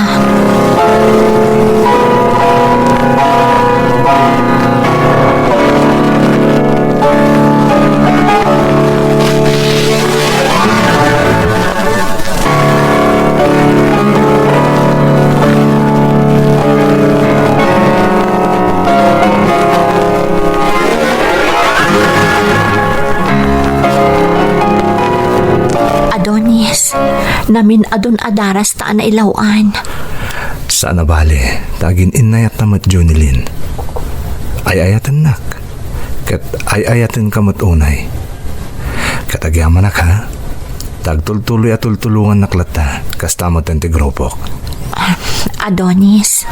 Adonis, namin adon adaras taan na ilawan. Sana bale, tagin inayat namat Junilyn. Ay-ayatan nak. Kat ay-ayatan kamat unay. Katagyaman nak ha. Tagtultuloy at tultulungan naklata. Kastamatan ti grupok. Adonis.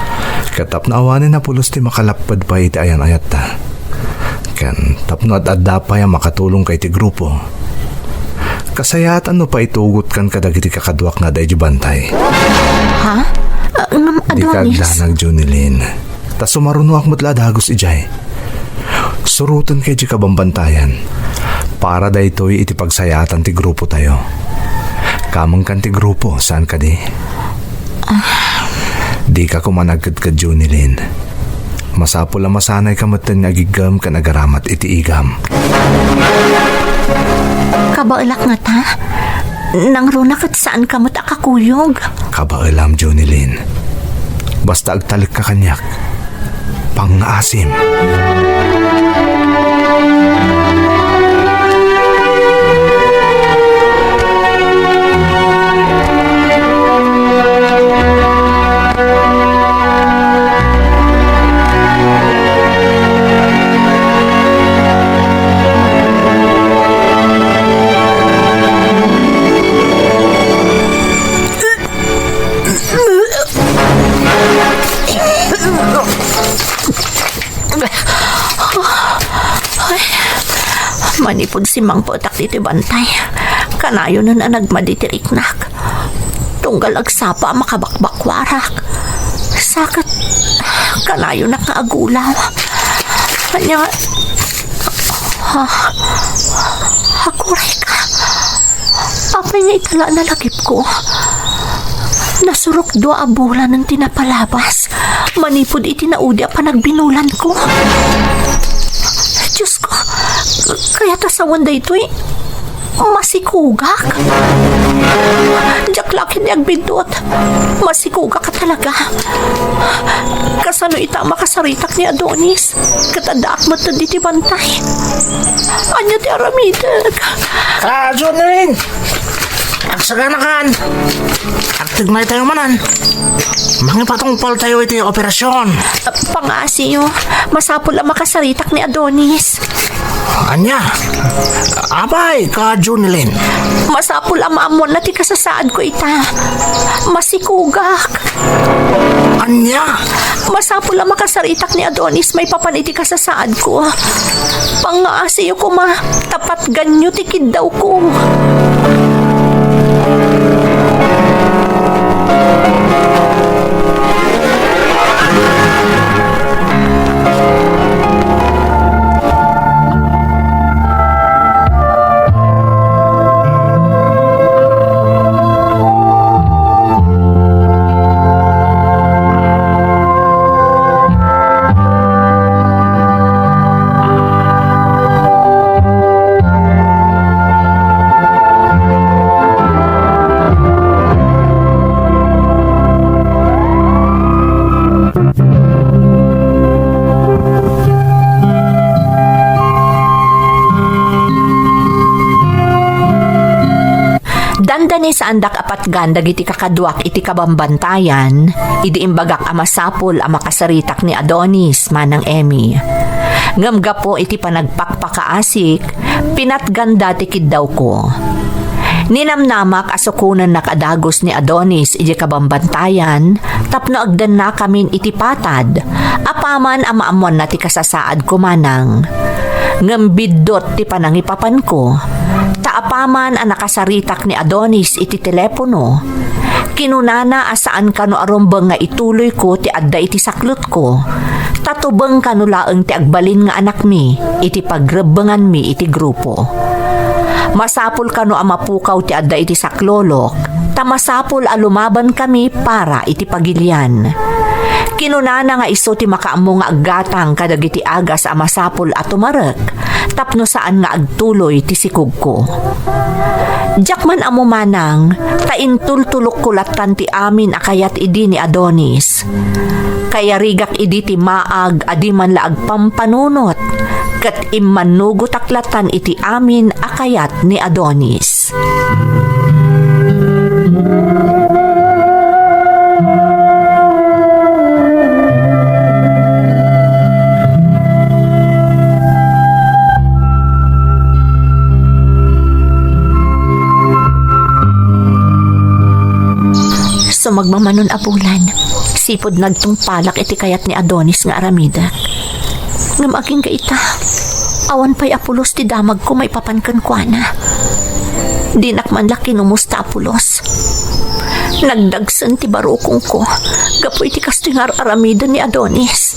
Katap na awanin na pulos ti makalapad pa iti ayan-ayat ta. Kan tapno at adda pa yung makatulong kay ti grupo. Kasayatan no pa itugot kan kadagiti kakadwak na dahi bantay. Ha? Di Adonis? kagdanag Junilyn. Ta sumarunuak mutla dagos ijay. Surutan kay di kabambantayan. Para da ito'y iti pagsayatan ti grupo tayo. Kamang kan ti grupo, saan ka di? Di ka kumanagkad ka Junilyn. Masapol ang masanay kamatan nga gigam kan agaramat iti igam. Kabailak nga ta. Nang runak at saan kamot akakuyog. Kabailam, Jonilyn. Basta agtalik ka kanyak. Pang-asim. Manipod si Mang Potak dito bantay. Kanayo nun ang nagmaditiriknak. Tunggal agsapa makabakbakwarak. Sakat kanayo na kaagulaw. Kanya hakuray ka. Apay nga itala na lagip ko. Nasurok 2 abulan ng tinapalabas. Manipod itinaudi pa nagbinulan ko. Diyos ko, kaya ta sa wanda ito'y masikugak. Diyak laki niyag bindot. Masikugak ka talaga. Kasano ita makasaritak ni Adonis. Katadak mo ito diti bantay. Anya ti aramidag. Jonilyn! Agsaganakan! Agtigmay tayo manan. Mangipatungpal tayo iti operasyon. Pangasiyo, masapol ang makasaritak ni Adonis. Anya? Abay ka, Jonilyn. Masapol ang maamon na ti kasasaad ko ita. Masikugak. Anya? Masapol ang makasaritak ni Adonis may papaniti kasasaad ko. Pangasiyo ko ma, tapat ganyo tikid daw ko. Dandani sa andak apat ganda iti kakadwak iti kabambantayan, idi imbagak amasapol ang makasaritak ni Adonis manang Emmy. Ngamga po iti panagpakpakaasik, pinatganda tikid daw ko. Ninamnamak asukunan nakadagos ni Adonis iti kabambantayan, tapno agdan na kamin iti patad, apaman ang maamuan na ti kasasaad ko manang. Ngambidot ti panangipapan ko, taapaman ang nakasaritak ni Adonis iti telepono. Kinunana asaan kano arumbang nga ituloy ko ti adda iti saklot ko. Tatubang kanulaang ti agbalin nga anak mi, iti pagrebengan mi iti grupo. Masapul kano amapukaw ti adda iti saklolok, tamasapul alumaban kami para iti pagilian. Kinunana nga iso ti makaammo nga aggatang kadagiti agas a masapul at tumarek, tapno saan nga agtuloy ti sikug ko. Jakman amo manang, taintultulok kulatan ti amin akayat idi ni Adonis. Kaya rigak idi ti maag adi man laag pampanunot, kat immanugo taklatan iti amin akayat ni Adonis. So magmamanon apulan, sipod nagtungpalak iti kayat ni Adonis nga aramida. Ngam aking kaita, awan pa'y apulos ti damag ko may papankan kwa na. Dinak man laki numusta apulos. Nagdagsan ti barukong ko, gapo iti kastingar aramida ni Adonis.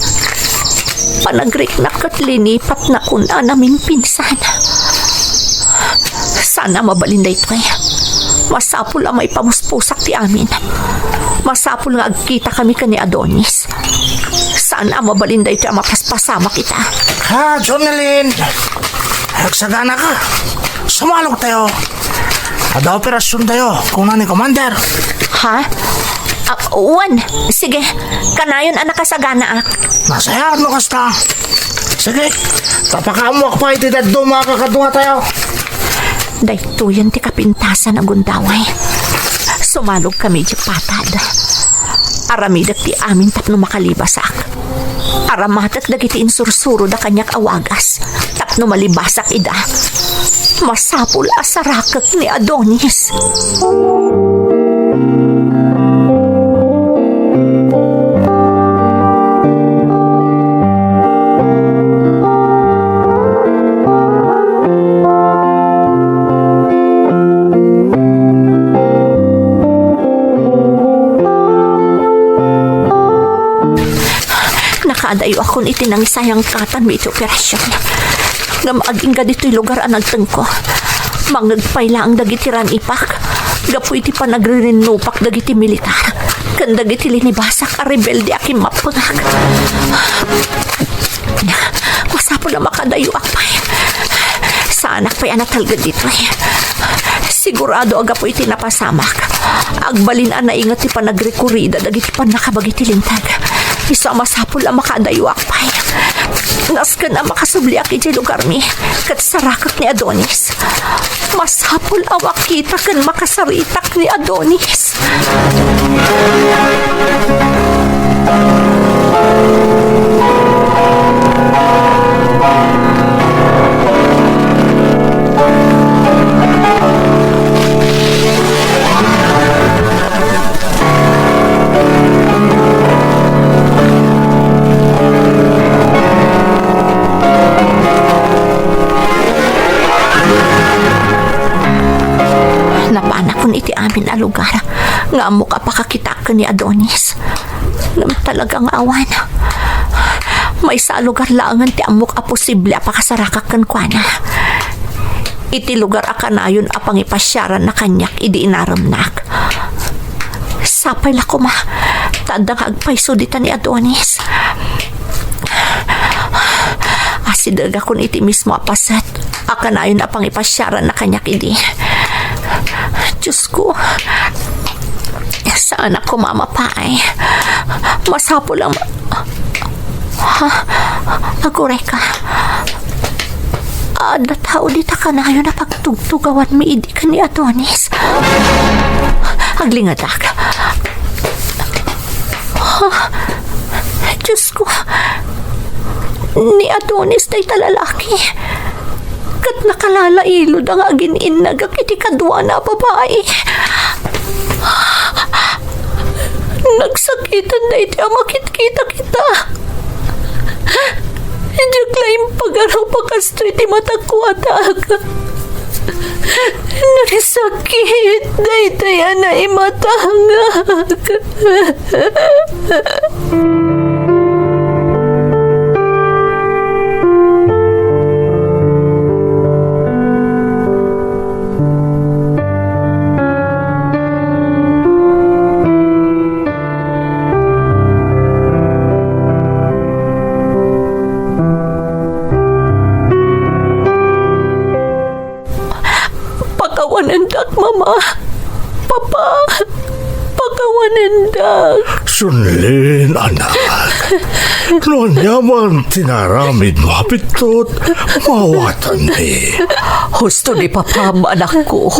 Panagriknak at linipat na kuna naming pinsan. Sana mabalinday ito kaya. Masapul ang may pamuspusak ti amin. Masapul nga agkita kami ka ni Adonis. Saan ang mabalinda ito ang mapaspasama kita? Ha, Jonelyn. Nagsagana ka. Sumalog tayo. Ada operasyon tayo kung nani commander. Ha? Uwan. Sige, kanayon ang nakasagana ak. Nasaya ano kasta. Sige, tapakamuak pa iti daddo makakadunga tayo. Dahito yan ti kapintasan ang gundaway. Sumalog kami di patad. Aramidak ti amin tapno makalibasak. Aramatak dagiti insursuro da kanyak awagas. Tapno malibasak ida. Masapul asarakak ni Adonis. Nakadayo akong itinangisayang katan may iti operasyon. Nga maaging ka dito'y lugar ang nagtengko. Mangagpay lang dagitiran ipak. Gapu iti pa nagrinupak dagiti militar. Kan dagiti linibasak a rebelde aking mapangag. Masapo na makadayo akpay. Saan akpay anatalgad dito eh. Sigurado aga po iti napasamak. Agbalin na ingat ti pa nagrekurida dagiti pa nakabagiti lintag. Isa masapul ang makadayo akpay. Naskan ang makasubliak iti lugar mi. Kat sarakak ni Adonis. Masapul awak kita kan makasaritak ni Adonis. Napaanak ko iti amin na lugar nga amo ka pakakita ka ni Adonis. Ngam talagang awan. May sa lugar laangan ti amok a posible apakasarakakan kwa na. Iti lugar akanayon apang ipasyaran na kanyak idi inaramnak. Sapay la ko ma. Tadang agpayso dita ni Adonis. Asidaga kun iti mismo apasat. Akanayon apang ipasyaran na kanyak idi. Diyos ko, saan ako mamapay? Masapo lang. Ha? Agure ka. Ada tao dita ka na yun na pagtugtugawan mi idi ka ni Adonis. Aglingadak. Ha? Diyos ko, ni Adonis na italalaki. Kat nakalalailod ang agin inagak iti kadwa na babae. Nagsakitan na iti amakit-kita kita. Hindi klaim pag-araw pakasto iti matagkuatak. Narisakit na iti na imatangak. Pakawanandak, Mama. Papa. Pakawanandak. Sunlin, anak. Noon yaman tinaramid mapitot, mawatan ni. Husto ni Papa, anak ko.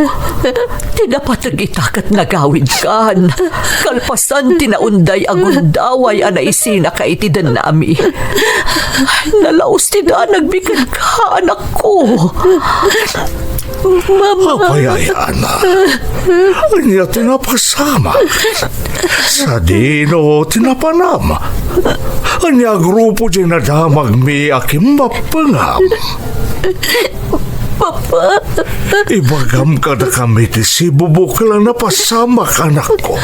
Tinapatagitakat nagawid kan. Kalpasan tinaunday agundaway anaisina ka itidan nami. Nalaos tida nagbigad ka, anak ko. Mama. Apayayaan na. Anya tinapasama. Sa dino tinapanama. Anya grupo dyan nadamag mi aking mapangam. Papa. Ibagam ka na kami ti si bubuk lang napasama ka anak ko.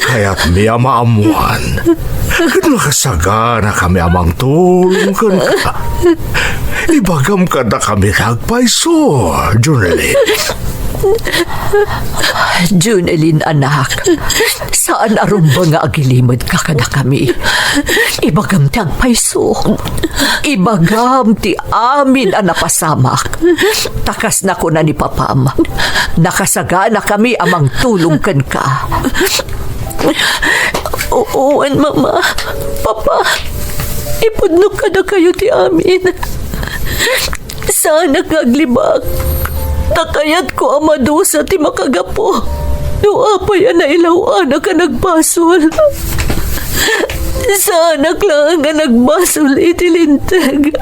Kaya't mi amaamuan. Nakasaga na kami amang tulong ka. Ibagam ka na kami nagpaiso, Jonelyn. Junelin, anak, saan aron ba nga agilimod ka kada kami? Ibagam ti agpayso. Ibagam ti amin ang napasamak. Takas na ko na ni Papam. Nakasaga na kami amang tulong kan ka. Oo, Mama, Papa, ipudno ka na kayo ti amin. Sana kaglibak. Takayat ko amadusa ti makagapo. Nuapay na ilawan na ka nagbasol. Sana lang nga nagbasol iti lintag.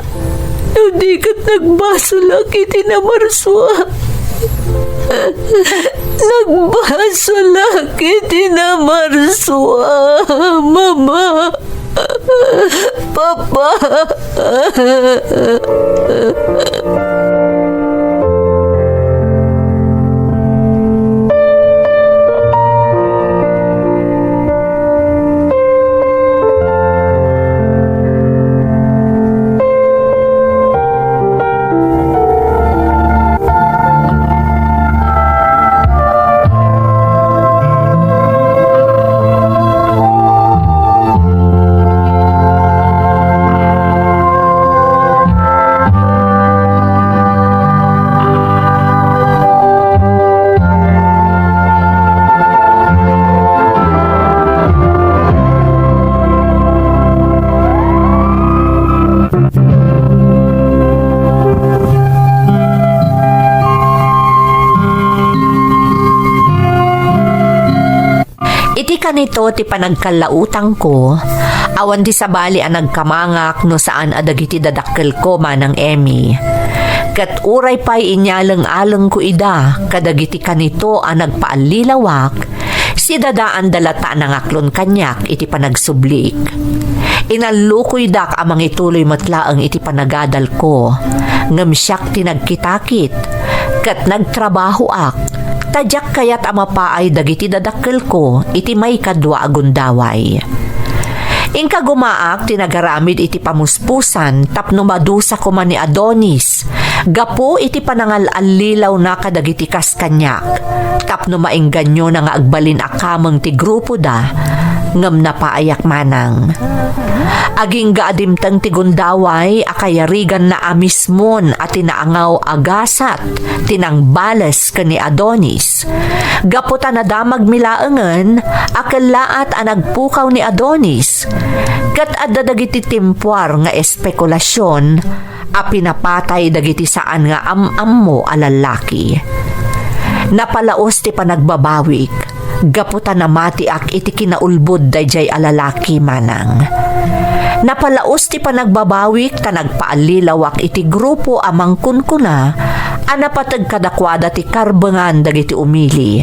Hindi kat nagbasol ang iti namarswa. Nagbasol ang iti namarswa, Mama. Papa. Iti kanito ti panagkalautang ko, awan di sabali ang nagkamangak no saan adagiti dadakkel ko manang Emmy. Kat uray pa'y inyalang-alang ko ida, kadagiti kanito ang nagpaalilawak, si dadaan dalata ng aklon kanyak iti panagsublik. Inalukoy dak amang ituloy matlaang iti panagadal ko, ngam siyak tinagkitakit, kat nagtrabaho ak, tadyak kayat amapaay dagiti dadakkel ko iti may kadwa agundaway. Ingka gumaak tinagaramid iti pamuspusan tapno madusa ko man ni Adonis. Gapo iti panangal-alilaw na kadagiti kaskanyak. Tapno maingganyo na nga agbalin akamang ti grupo da ngam napaayak manang. Aging gaadimtang ti gundaway akayarigan na amismon at tinaangaw agasat tinang bales kani Adonis. Gaputa na damag milaengen akalaat ang nagpukaw ni Adonis. Kat adda dagiti timpuar nga espekulasyon a pinapatay dagiti saan nga am-ammo a lalaki. Napalaos ti panagbabawik, gaputa na mati ak iti kinaulbod dayjay a lalaki manang. Napalaos ti panagbabawik ta nagpaalilawak iti grupo amang kunkuna a napatag kadakwada ti karbengan dagiti umili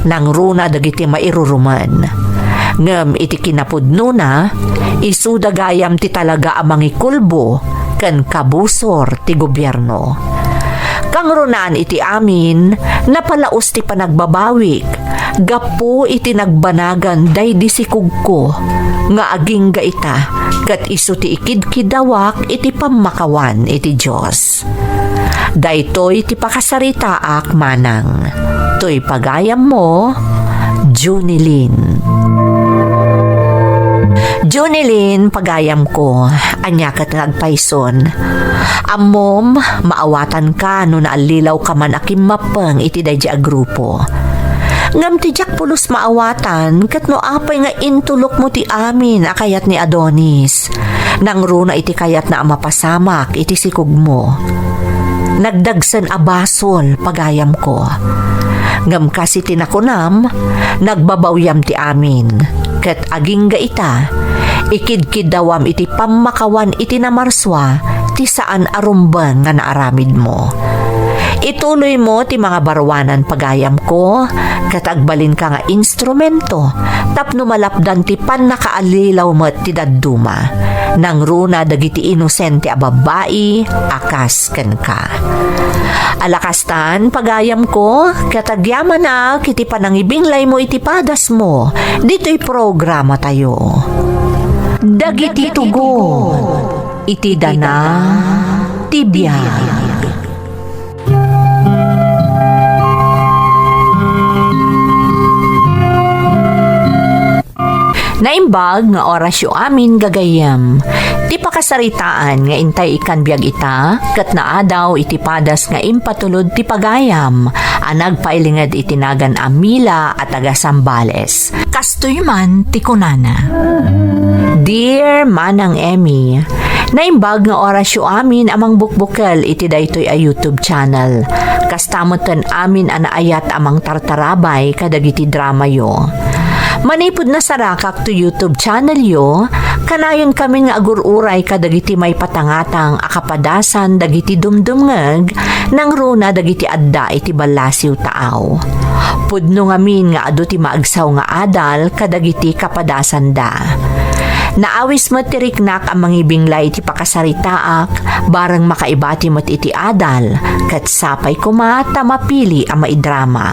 nang runa dagiti mairuruman. Ngem iti kinapudno na, isudagayam ti talaga amang ikulbo ken kabusor ti gobyerno. Kang runaan iti amin, napalaos ti panagbabawik, gapo iti nagbanagan day disikugko, nga aging gaita, kat iso ti ikidkidawak iti pamakawan iti Diyos. Daytoy ti pakasarita ak manang, to'y pagayam mo, Junelin. Junelin, pagayam ko, anya kat nagpayson. Amom, maawatan ka no naalilaw ka man akim mapeng iti dayja a grupo. Ngam ti jak pulos maawatan, kat no apay nga intulok mo ti amin akayat ni Adonis. Nang runa iti kayat na mapasamak iti sikug mo. Nagdagsan abasol, pagayam ko. Ngam kasi tinakunam, nagbabawyam ti amin. Ket aging gaita, ikidkid dawam iti pamakawan iti namarswa, ti saan arumbang nga naaramid mo. Ituloy mo ti mga barwanan pagayam ko, ket agbalin ka nga instrumento, tapno malapdan ti pannakaalilaw mo ti dadduma. Nang runa dagiti inosente a babae, akas ken ka. Alakastan, pagayam ko, katagyaman na, kiti panangibinglay mo iti padas mo, dito'y programa tayo. Dagiti tugon, iti dana, tibiyag. Naimbag nga oras yu amin gagayam. Ti pakasaritaan nga intay ikan biyag ita, kat naa daw iti padas nga impatulod ti pagayam, anag pailingad itinagan Amila at taga Sambales. Kastoy man ti kunana. Dear Manang Emmy, naimbag nga oras yu amin amang bukbukel iti daytoy a YouTube channel. Kastamotan amin anaayat amang tartarabay kadagiti drama yo. Manipod na sarakak to YouTube channel yo, kanayon kami nga agururay kadagiti may patangatang akapadasan dagiti dumdumngeg nang runa dagiti adda iti balasiw taaw. Pudno ngamin nga adu ti maagsaw nga adal kadagiti kapadasan da. Naawis mo tiriknak ang mangibinglay iti pakasaritaak, barang makaibati mo't iti adal, kat sapay kumata mapili ang maidrama.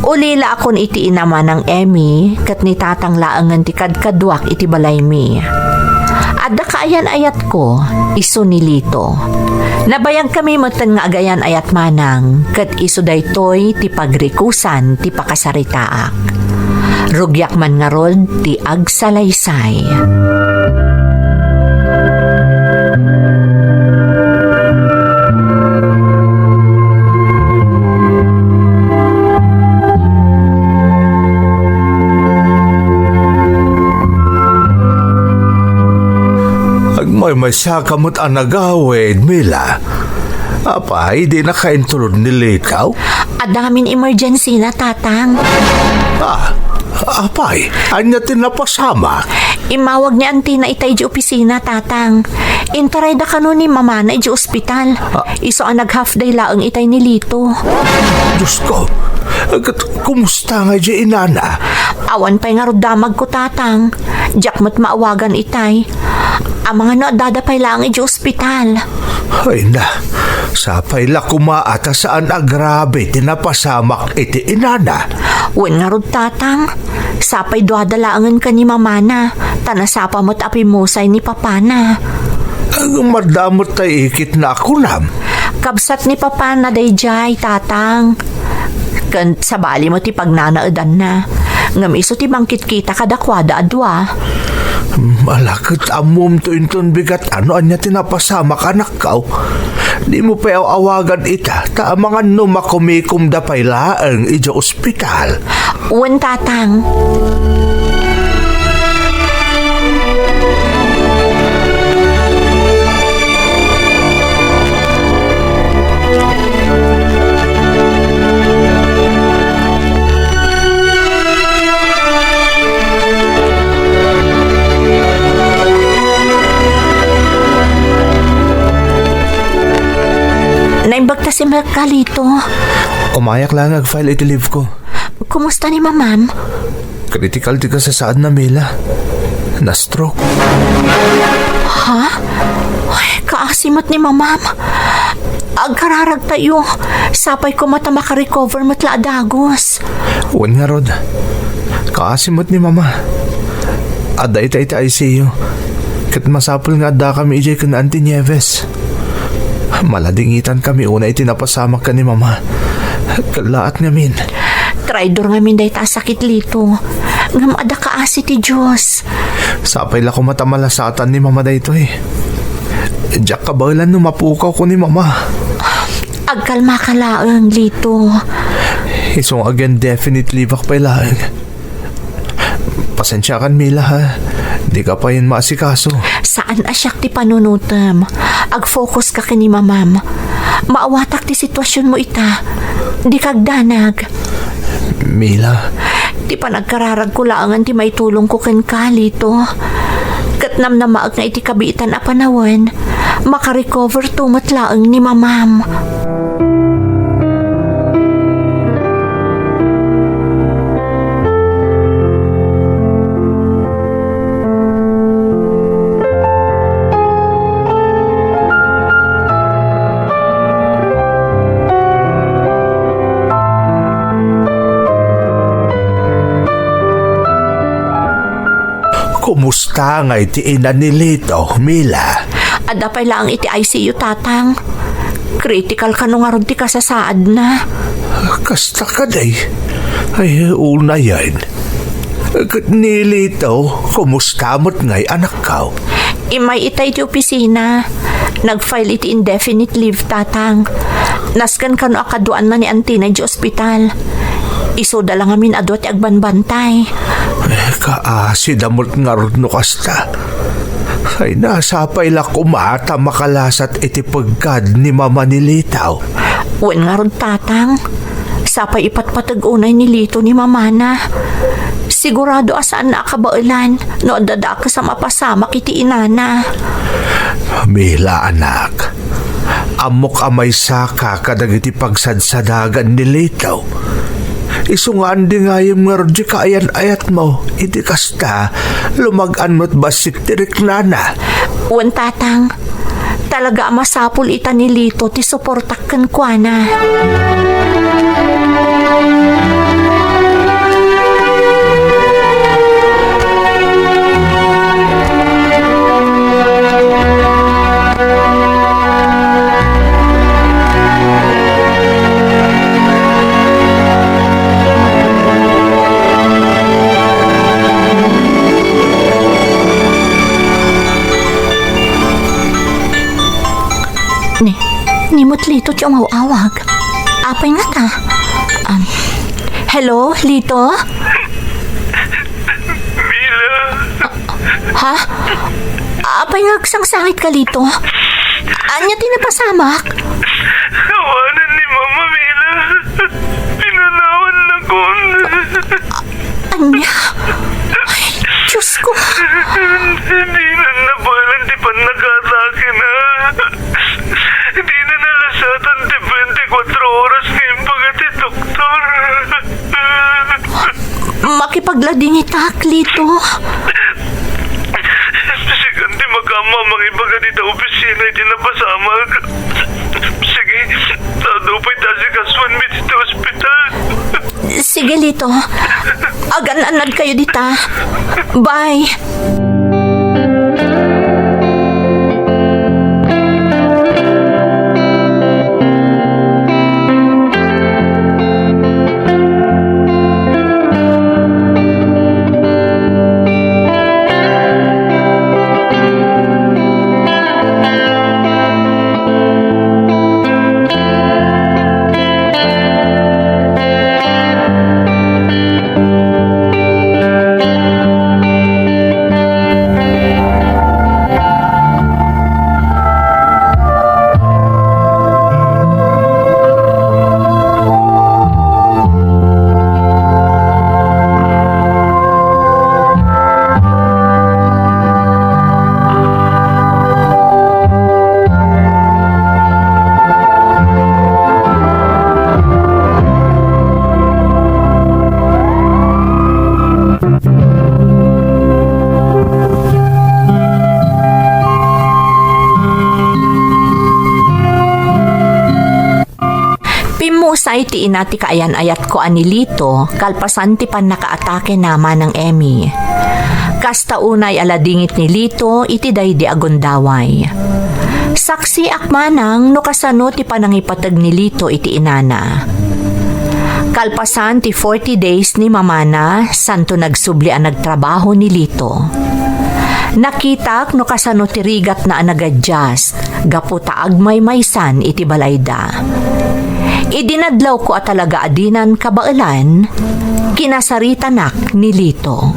Ulila akon iti inama ng Emmy, kat nitatang laangan ti kadkadwak iti balay mi. Adda kaayan ayat ko, iso ni Lito. Nabayang kami motan nga agayan ayat manang, kat iso daytoy ti pagrikusan ti pakasaritaak. Rugyak man nga rod ti agsalaysay. May sakamot ang nagawid, Mila. Apay, di na kaintulod ni Likaw? Adamin emergency na, tatang. Apay, anya tinapasama? Imawag ni auntie na itay di opisina, tatang. Intaray da kano ni mama na di ospital. Iso ang nag-half day laang itay ni Lito. Diyos ko, kumusta nga di inana? Awan pa'y nga damag ko, tatang. Diyak mo't maawagan itay. Ang mga no, dadapay lang di ospital. Ay na, sapay la kumaata saan agrabe tinapasamak iti inana. Wen nga rod, tatang. Sapay duadalaangan ka ni mama na. Tanasapa mo't apimusay ni papa na. Ang madamot tay ikit na ako nam. Kabsat ni papa na dayjay, tatang. Kan sabali mo ti pagnanaadan na. Ngam iso ti bangkit kita kadakwada adwa. Malakit amom to inton bigat ano anya tinapasama ka nakaw. Di mo pa awagan ita ta mga numakumikum da pailaang ija ospital. Uwan, tatang. Naimbagta si Mercalito. Umayak lang ag-file iti leave ko. Kumusta ni mamam? Critical di ka sa saan na, Mila. Na-stroke. Ha? Ay, kaasimot ni mamam. Agkararag tayo. Sapay ko mata makarecover matla adagos. Uwan nga, Rod. Kaasimot ni Mama. Ada ita ICU. Kat masapul nga ada kami ijay ka na Auntie Nieves. Maladingitan kami una itinapasamak ka ni Mama. Kalaat ngamin. Traidor ngamin day ta sakit Lito. Ngam ada kaasi ti Diyos. Sapay la ko matamalasatan ni Mama dayto eh. Diyak kabalan no mapukaw ko ni Mama. Agkalma ka laang, Lito. Isong again definitely bak pa ilaang. Pasensya kan, Mila, ha. Di ka pa yun maasikaso. Saan asyak ti panunutam? Ag-focus ka kini mamam. Maawatak ti sitwasyon mo ita. Di kagdanag. Mila. Di pa nagkararag ko laangan ti may tulong ko ken ka, Lito. Katnam na maag nga iti kabiitan a panawan. Makarecover tumat laang ni mamam. Kumusta nga iti ina ni Lito, Mila? Ada pa lang iti ICU, tatang. Critical ka nung aron ti kasasaad na. Kasta ka day. Ay, una yan. Nilitaw, kumusta mo't ngay anak ka? Imay itay ti opisina. Nag-file iti indefinite leave, tatang. Naskan kano akaduan na ni Antina di ospital. Isoda lang amin ado ti agbanbantay. Kaasi damot nga no kasta. Ay nasapay la kumata makalasat iti pagkad ni Mama Nilitaw. Wen nga ron, tatang. Sapay ipatpatag-unay ni Lito ni Mamana. Sigurado asaan na akabailan no dada ka sa mapasama kiti inana. Mila anak, amok amay saka kadagiti pagsadsadagan ni Litaw. Isungaan di nga yung nga kayan ayat mo, iti kasta, lumagan mo't basik tirik nana. Wen, tatang. Talaga masapul ita ni Lito ti suportakan kwa na. Nimot Lito ti umawawag. Apay nga ta. Hello, Lito? Mila. Ha? Apay nga sangsangit ka, Lito? Anya tinapasamak? Kawanan ni Mama Mila. Pinanawan na ko. Anya? Ay, Diyos ko. Hindi na nabalan di pa nag-atake na. Hindi na nalasatan di 24 oras ngayong pagati doktor. Makipaglading itak, Lito. Sige, di magkama mangibaga dito opisina di napasamag. Sige, tadupay tasi kaswan mi dito ospital. Sige, Lito. Agan-anad kayo dita. Bye. Pimusay ti inati kaayan ayat ko ani Lito, kalpasan ti pan nakaatake naman ng Emmy. Kasta unay aladingit ni Lito, iti day di agundaway. Saksi akmanang no kasano ti panangipatag ni Lito iti inana. Kalpasan ti 40 days ni Mamana, santo nagsubli ang nagtrabaho ni Lito. Nakitak no kasano ti rigat na anagadjust, gaputa agmay maysan iti balayda. Idinadlaw ko at talaga adinan kabailan, kinasaritanak ni Lito.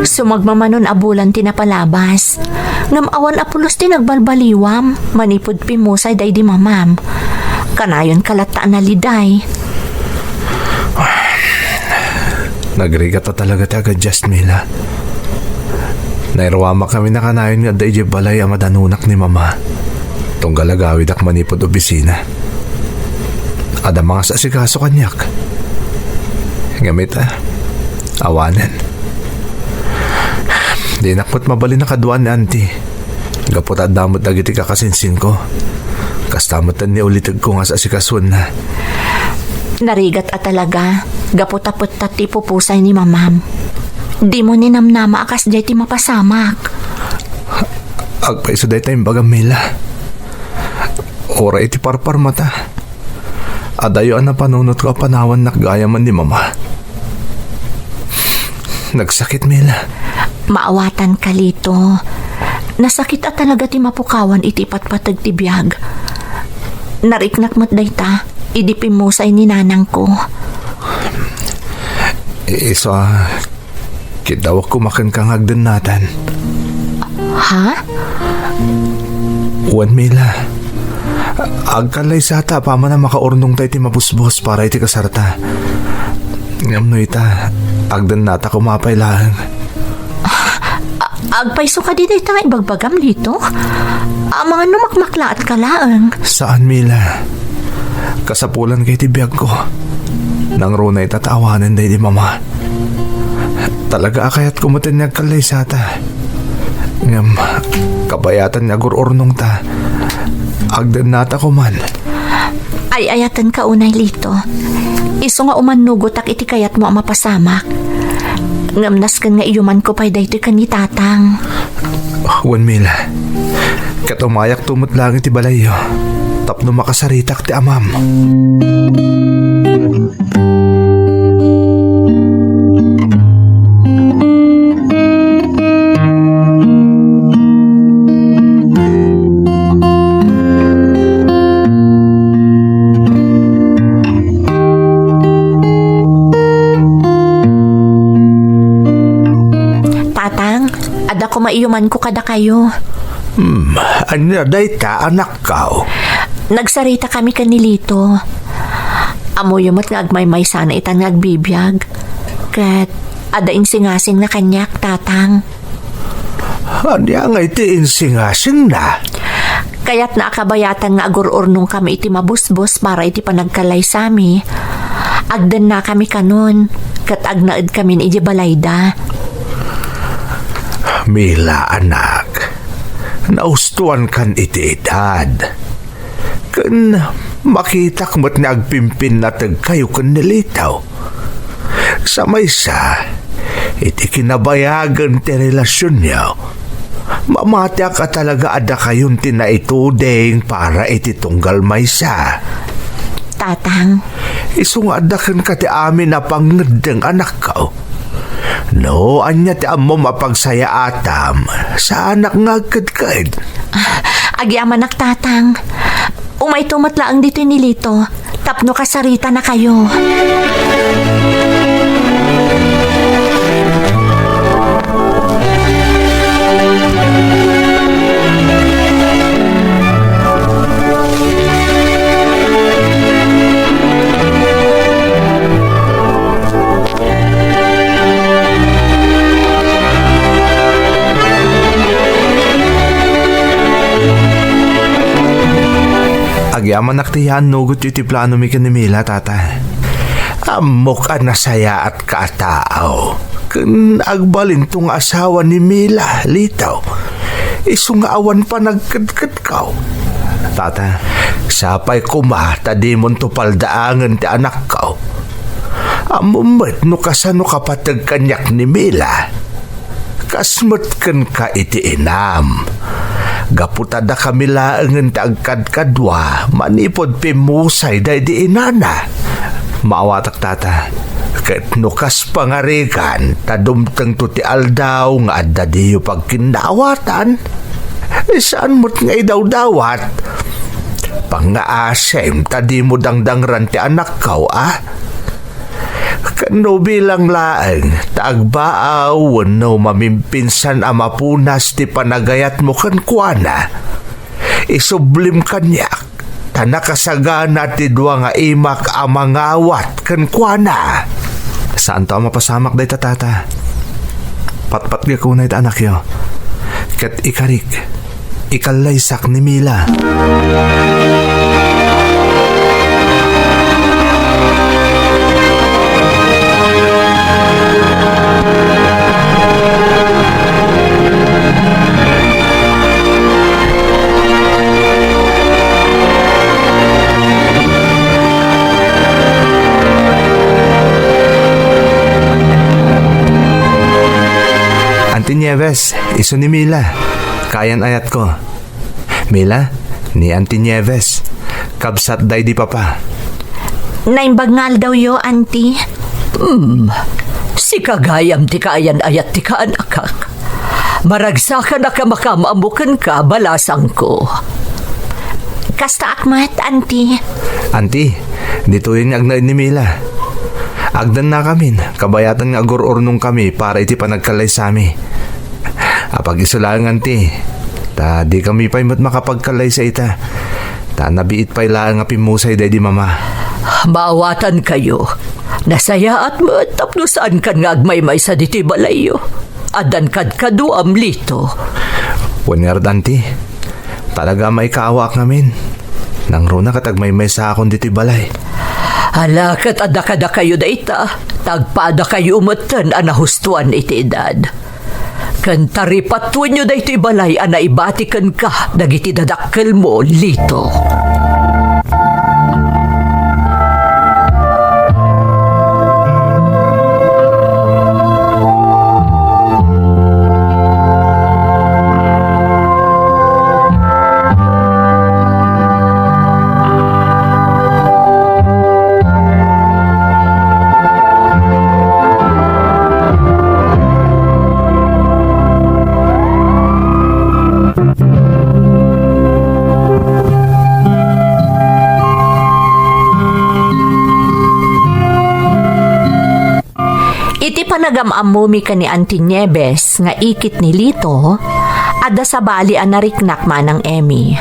Sumagmamanon abulan tinapalabas. Ngamawan apulos ti nagbalbaliwam, manipod pimusay day di mamam. Kanayon kalataan na liday. Nagrigat ta talaga ti agad just Mila. Nairwama kami na kanayon nga day di balay ang madanunak ni Mama. Tunggalagawid ak manipod opisina. Ada mga sasikaso kanyak. Gamit awanan. Di nakpot mabali na kaduan ni auntie. Gapot at damot dagiti kakasinsin ko. Kastamotan ni ulitag ko nga sa asikasun na. Narigat at talaga, gapot-apot ti pupusay ni mamam. Di mo ninamnama akas di ti mapasamak. Agpaiso day tayong bagang Mila. Ora iti parpar mata. Adayo na panunot ko panawan nakgayaman ni mama. Nagsakit Mila. Maawatan ka lito. Nasakit at talaga ti mapukawan iti patpatag ti biyag. Nariknak mo't dayta, idipin mo sa ininanang ko. Iso, kidawak kumakan kang hagdan natin. Ha? Uwan Mila. Agkalay sata pa man na makaurnong tayo ti mapusbos para iti kasarta. Ngam no ita, agdan nata kumapay lang. Agpaiso ka di dayta nga ibagbagam lito? Mga numakmakla at kalaang. Saan Mila? Kasapulan kay ti biyag ko. Nang runay tatawanan day di mama. Talaga akayat kumutin niya kalay sata. Ngam, kabayatan niya gururnong ta. Agdan nata ko man. Ay ayatan ka unay lito. Iso nga umanugot ak iti kayat mo ang mapasamak. Ngamnas kan nga iyuman ko pa'y daytoy kan ni tatang. Wan Mila. Katumayak tumot lang iti balayo. Tapno makasaritak ti amam. Ada ko maiyuman ko kada kayo. Anya day ta anak kao? Nagsarita kami kanilito. Amo yumot nga agmay-may sana itan nga agbibiyag. Kat ada insingasing na kanyak tatang. Anya nga iti insingasing na? Kaya't naakabayatan nga agururnong kami iti mabusbos para iti panagkalay sami. Agdan na kami kanon. Kat agnaed kami ni iti balayda. Mila anak, naustuan kan iti edad. Kan makitak mo't nagpimpin na kayo kan nilitaw. Sa maysa, iti kinabayagan ti relasyon niyo. Mamatya ka talaga ada kayong tinaitudeng para iti tunggal maysa. Tatang, Isung adakan ka ti amin na pangedeng anak kao. No, anya ti amo mapagsaya atam sa anak nga agkad-kad. agyaman nak tatang. Umay tumatlaang dito nilito. Tapno kasarita na kayo. Agyaman naktiyan nugot iti plano mi kan ni Mila tata. Amo ka nasaya at katao. Kun agbalin tong asawa ni Mila, litaw. Isung awan pa nagkadkad kao. Tata, Sapay kumata di mon tupaldaangan ti anak kao. Amumet no kasano kapatag kanyak ni Mila. Kasmet ken ka iti inam. Gaputada kami laangan ta agkadkadwa, manipod pimusay day di inana. maawatak tata. Ket nukas pangarigan, tadumteng to ti aldaw nga adda diyo pagkindawatan. Saan mo't nga idawdawat? Pangaasem, tadi mo dangdangran ti anak kaw, ah? Kano bilang laeng, taagbaaw, no mamimpinsan amapunas ti panagayat mo kan kuana. Isublim kanyak, tanakasagana ti dua nga imak amangawat kan kuana. Saan to mapasamak day tata? Patpat nga kunay ta anak yo. Kat ikarik, ikalaysak ni Mila. Auntie Nieves, iso ni Mila. Kayan ayat ko. Mila, ni Auntie Nieves. Kabsat day di papa. Naimbagngal daw yo, auntie. Si kagayam ti kaayan ayat ti kaanakak. Maragsakan na ka makamaamukan ka balasang ko. Kasta akmat, auntie. Auntie, dito yung agnaid ni Mila. Agdan na kami, kabayatan nga agor-ornong kami para iti panagkalay sami. Apag isulang auntie, ta di kami pa'y makapagkalay sa ita. Ta nabiit pa'y lang nga pimusay day di mama. Maawatan kayo. Nasaya at matapno saan kan nga agmay-may sa diti balayo. Adan kad kadu amlito. Wanyard auntie, talaga may kaawak namin. Nang runa katagmay-may sa akong diti balay. Halakat adakada kayo da ita. Tagpada kayo umatan anahustuan iti edad. Kantari patuan nyo da ito ibalay anaibatikan ka dagiti dadakkel mo lito. Iti panagamamumi ka ni Auntie Nieves nga ikit ni Lito, ada sa bali ang nariknak manang Emmy.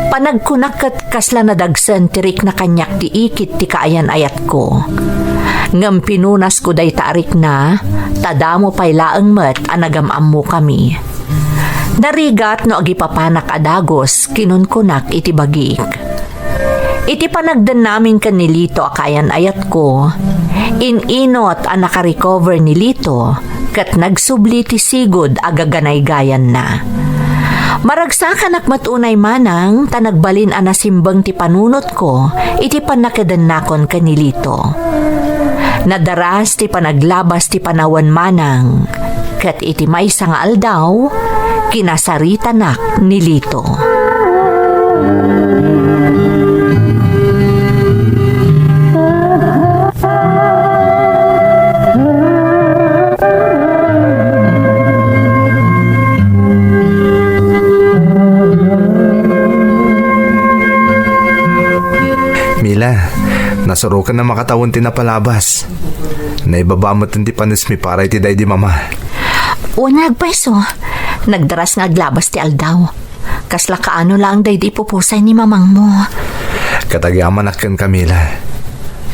Panagkunak kat kasla nadagsan tirik na kanyak ti ikit ti kaayan ayat ko. Ngam pinunas ko day tarik na, tadamo pa'y laang met anagamamu kami. Narigat no agipapanak adagos kinunkunak iti bagik. Iti panagdan namin kan ni Lito akayan ayat ko, inot ang nakarecover ni Lito kat nagsubli ti sigod agaganay gayan na. Maragsakan ak matunay manang tanagbalin anasimbang ti panunot ko iti panakadan nakon kan ni Lito. Nadaras ti panaglabas ti panawan manang kat iti maysa nga aldaw kinasarita nak ni Lito. Mila, nasurukan na makatawon ti napalabas. Naibabamot ti panismi para iti day di mama. Unag peso, nagdaras nga aglabas ti aldaw. Kasla kaano lang day di pupusay ni mamang mo. Katagyaman akken Camila.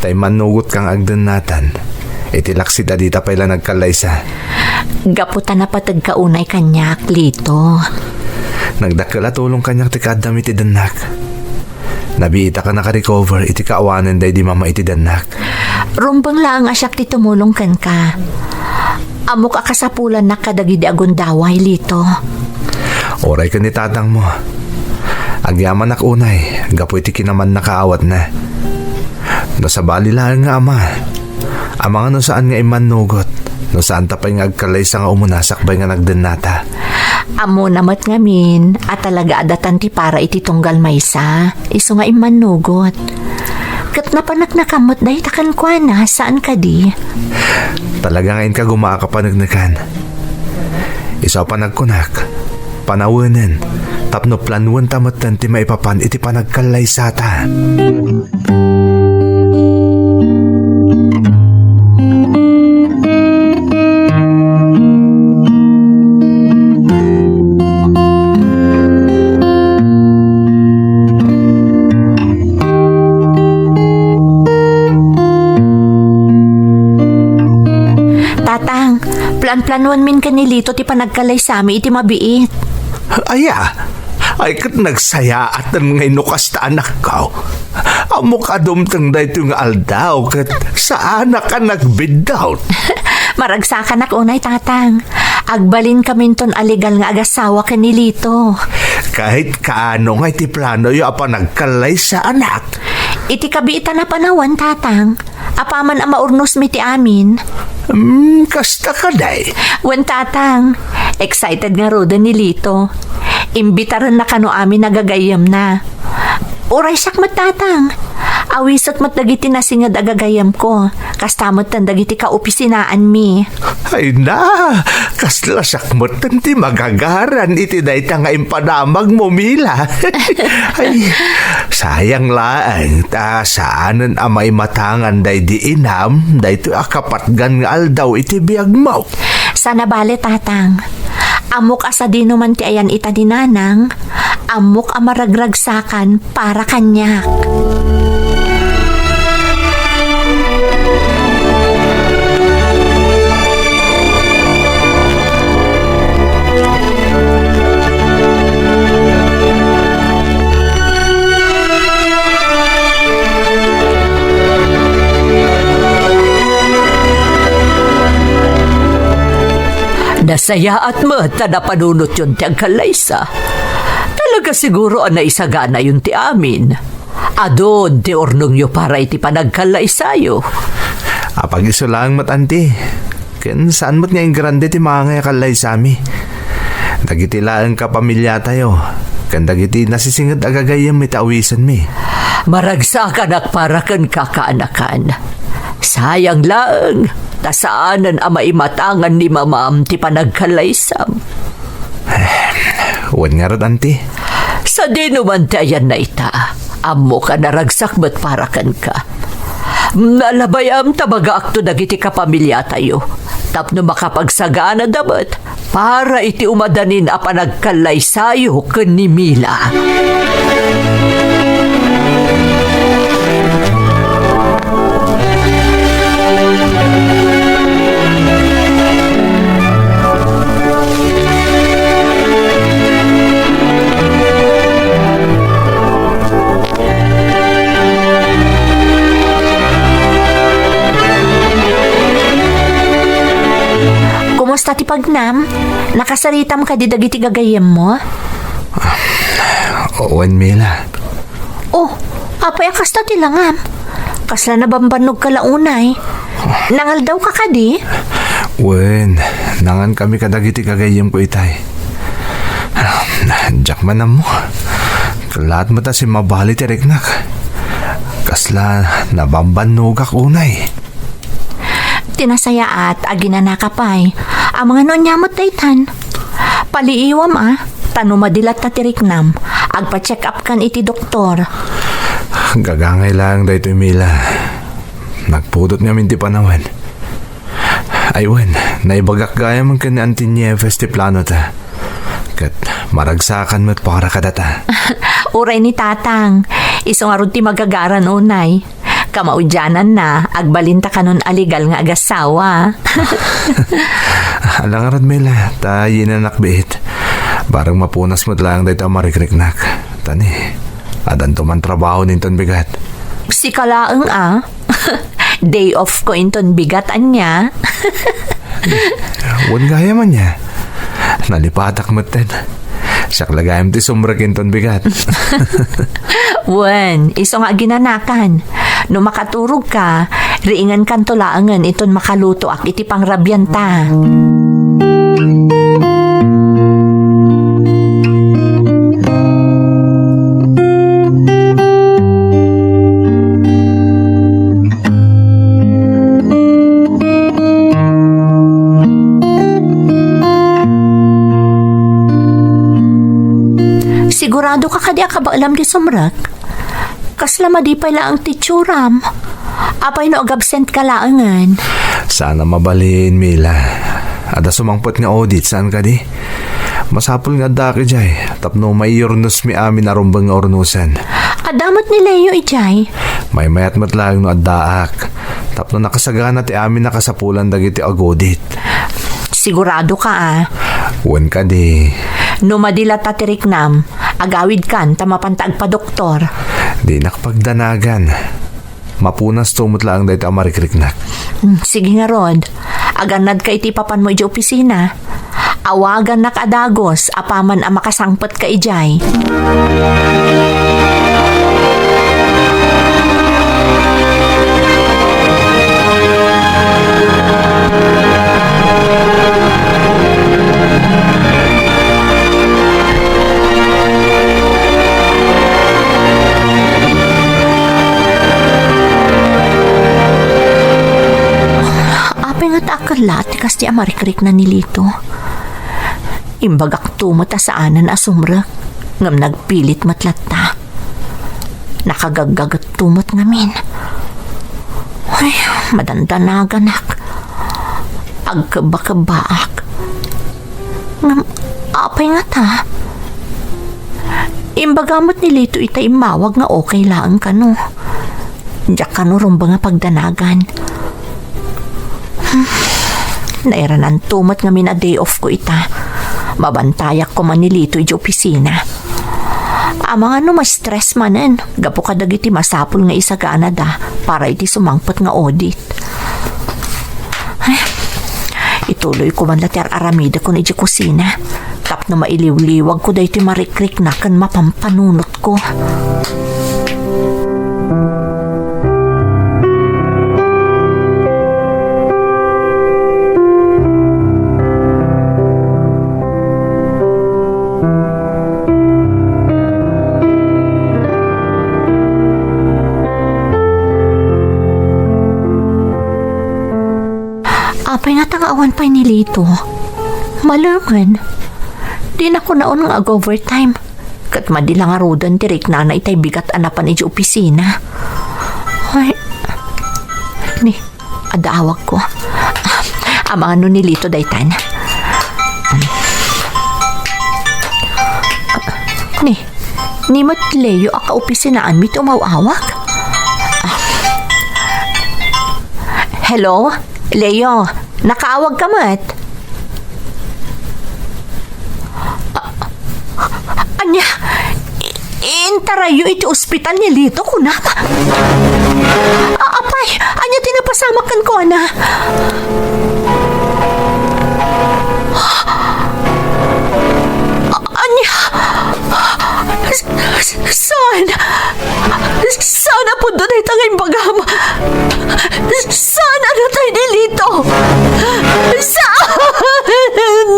Tay manugot kang agdan natan. Iti laksid adita pala nagkalaysa. Gaputan na patag kaunay kanyak, Lito. Nagdakkel at tulong kanyak ti kadam iti danak. Nabiita ka naka-recover iti kaawanan day di mama iti danak. Rumbang lang asyak ti tumulong kan ka. Amok akasapulan na kadagi di agundaway, Lito. Oray ka ni tatang mo. Agyaman ak unay, gapo iti kinaman nakaawat na. No sa bali lang nga ama. Amang ano saan nga iman nugot. No saan tapay nga agkalay sa nga umunasak bay nga nagdanata. Amo namat ngamin at talaga adatan ti para iti tunggal maysa. Iso nga imanugot. Kat napanak nakamot dahi takan kwa na saan ka di? Talaga ngayon ka gumakapanagnakan. Isa pa nagkunak. Panawanan. Tapno planuan tamatan ti maipapan iti panagkalay sata. Tatang, plan-planuan min kanilito ti panagkalay sami iti mabiit. Aya, ay kat nagsaya at ngay nukas ta anak ka. Amo ka dumtang da ito nga aldaw kat sa anak ka nagbidaw. Maragsakan ak unay, tatang. Agbalin kami ton aligal nga agasawa kanilito. Kahit kaano nga iti plano yung apa nagkalay sa anak. Iti kabiitan na panawan, tatang. Apaman ang maurnos mi ti amin. Kasta ka day. Wen tatang, excited nga roda ni Lito. Imbitaran na kano amin nagagayam na. Uray sak matatang. Awisat mat dagiti nasingad agagayam ko. Kastamot tan dagiti kaopisinaan mi. Ay na, kasla sakmot ti magagaran iti day nga impadamag mo, Mila. Ay, sayang laang ta saanan amay matangan day di inam, day to akapatgan nga aldaw iti biyag mo. Sana bale tatang. Amok asa di naman ti ayan ita di nanang. Amok amaragragsakan para kanyak. Nasaya at mata na panunot yun tiyang kalaysa. Talaga siguro ang naisagana yun ti amin. Adon ti ornong yo para iti panagkalaysayo. Apag iso lang mat anti. Ken saan mat nga yung grande ti mga nga kalay sami. Dagiti lang ka pamilya tayo. Ken dagiti nasisingad agagayam iti awisan mi. Maragsakan at para kan kakaanakan. Sayang lang. Tasaanan ang maimatangan ni mamam ti panagkalaysam. Wan nga rod anti. Sa dinuman tayan na ita, amo ka naragsak ba't para kan ka. Nalabayam tabaga akto dagiti kapamilya tayo. Tapno makapagsagana dabat para iti umadanin a panagkalaysayo ken ni Mila. Kumusta ti pagnam? Nakasaritam ka di dagiti gagayam mo? Wan Mila. Oh, apay akas na ti langam. Kasla na bambanog ka launay. Nangal daw ka kadi? Wen, nangan kami kadagiti kagayam ko itay. Diyak man mo. Kalat mata si mabali ti reknak. Kasla nabambanogak unay. Tinasaya at aginana ka pa'y. Ang mga nonyamot daytan. Paliiwam tano madilat na tiriknam. Agpa-check up kan iti doktor. Gagangay lang dahito Mila. Nagpudot ngamin ti panawan. Aywan, naibagak gaya man ka ni Auntie Nieves ti plano ta. Kat maragsakan mo't para kadata. Uray ni tatang. Isong arun ti magagaran unay. Kamaudyanan na, agbalinta ka nun aligal nga agasawa. Alang arad Mila, tayo na nakbit. Barang mapunas mo't lang dahito marikriknak. Tani, adan to man trabaho ninton bigat. Si kalaang Day off ko inton bigatan niya. Wan gaya man niya. Nalipatak mo't ten. Siyak lagayam ti sumrak inton bigat. Wan, iso nga ginanakan. No makaturog ka, riingan kan tulaangan iton makaluto ak iti pangrabyan ta. Sigurado ka kadi akabaalam di sumrak? Kasla madipay lang ang titsuram. Apay no agabsent ka laangan. Sana mabalin, Mila. Ada sumangpot nga audit, saan ka di? Masapul nga daki jay. Tapno may yornos mi amin arumbang nga ornusan. Adamot ni Leo ijay. May mayat matlang no addaak. Tapno nakasagana ti amin nakasapulan dagiti agodit. Sigurado ka Wan ka di. No madila tatiriknam, agawid kan tamapantag pa doktor. Di nakapagdanagan. Mapunas tumot lang dahil amarikriknak. Sige nga Rod, aganad ka iti papan mo iti opisina. Awagan na kadagos, apaman ang makasangpot ka ijay. Kat akala tikas di amarikrik na nilito. Imbagak tumata saanan asumrak ngam nagpilit matlata. Nakagagagat tumot ngamin. Ay, madandanagan ak. Agkaba-kabaak. Ngam, apay nga ta. Imbagamot nilito itay mawag nga okay lang kano. Diyak kano rumba nga pagdanagan. Nairanan tumot nga mina day off ko ita. Mabantayak ko man nilito iti opisina. Amang ano ma-stress manen. Gapo kadag iti masapul nga isagana da para iti sumangpot nga audit. Ay, ituloy ko man later aramida ko na iti kusina. Tap na mailiw-liwag ko da iti marikrik na kan mapampanunot ko. Apay nga tangawan pa'y nilito. Malangan. Di na ko naon nga overtime. Kat madila nga rodan direk na na itay bigat anapan iti opisina. Ay, ni, adaawag ko. Amang ano nilito daytan. Ni mat Leo aka opisinaan mi tumawawag. Hello? Leo, nakaawag ka mat? Anya, intarayo iti ospital niya lito ko na. Apay, anya tinapasamakan ko na. Anya, sana po doon ay tangay bagam. Sana na tayo nilito. Saan?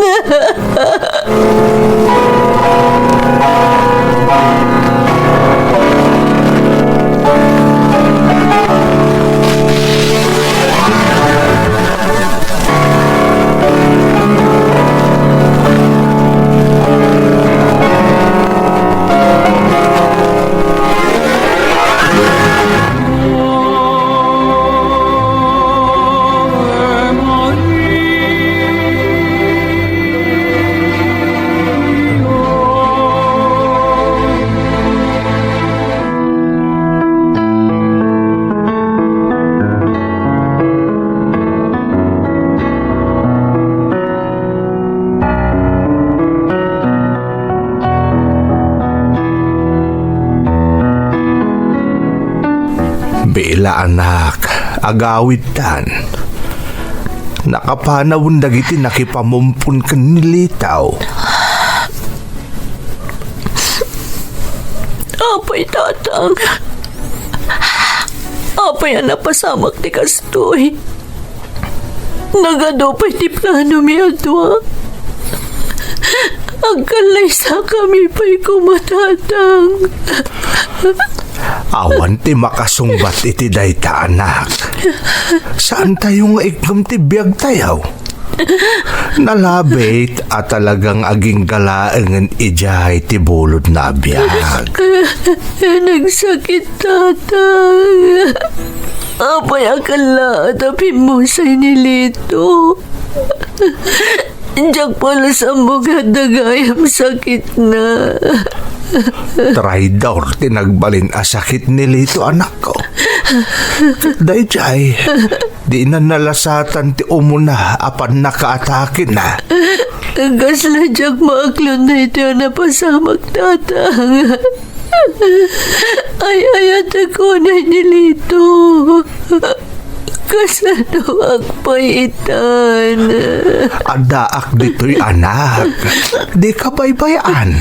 Bila anak, agawid tan. Nakapanawon dagiti nakipamumpun ken nilitaw. Apay tatang. Apay ang napasamak ti kastoy. Nagadopay ti plano mi adwa. Agkalay sa kami pa'y kumatatang. Awan ti makasungbat iti dayta anak. Saan tayo nga ikam ti biyag tayaw? Nalabit at talagang aging galaangan ijay ti bulod na biyag. Nagsakit tatang. Apay akala tapin mo sa inilito. Diyak pala sa mga dagayam sakit na. Try daw tinagbalin asakit nilito anak ko. Dayjay, di na nalasatan ti umuna apan nakaatake na. Gasla diyak maaklon na ito na pasamak tatang. Ay ayat ako na nilito. Kasano agpaitan. Adaak dito'y anak. Di ka baybayan.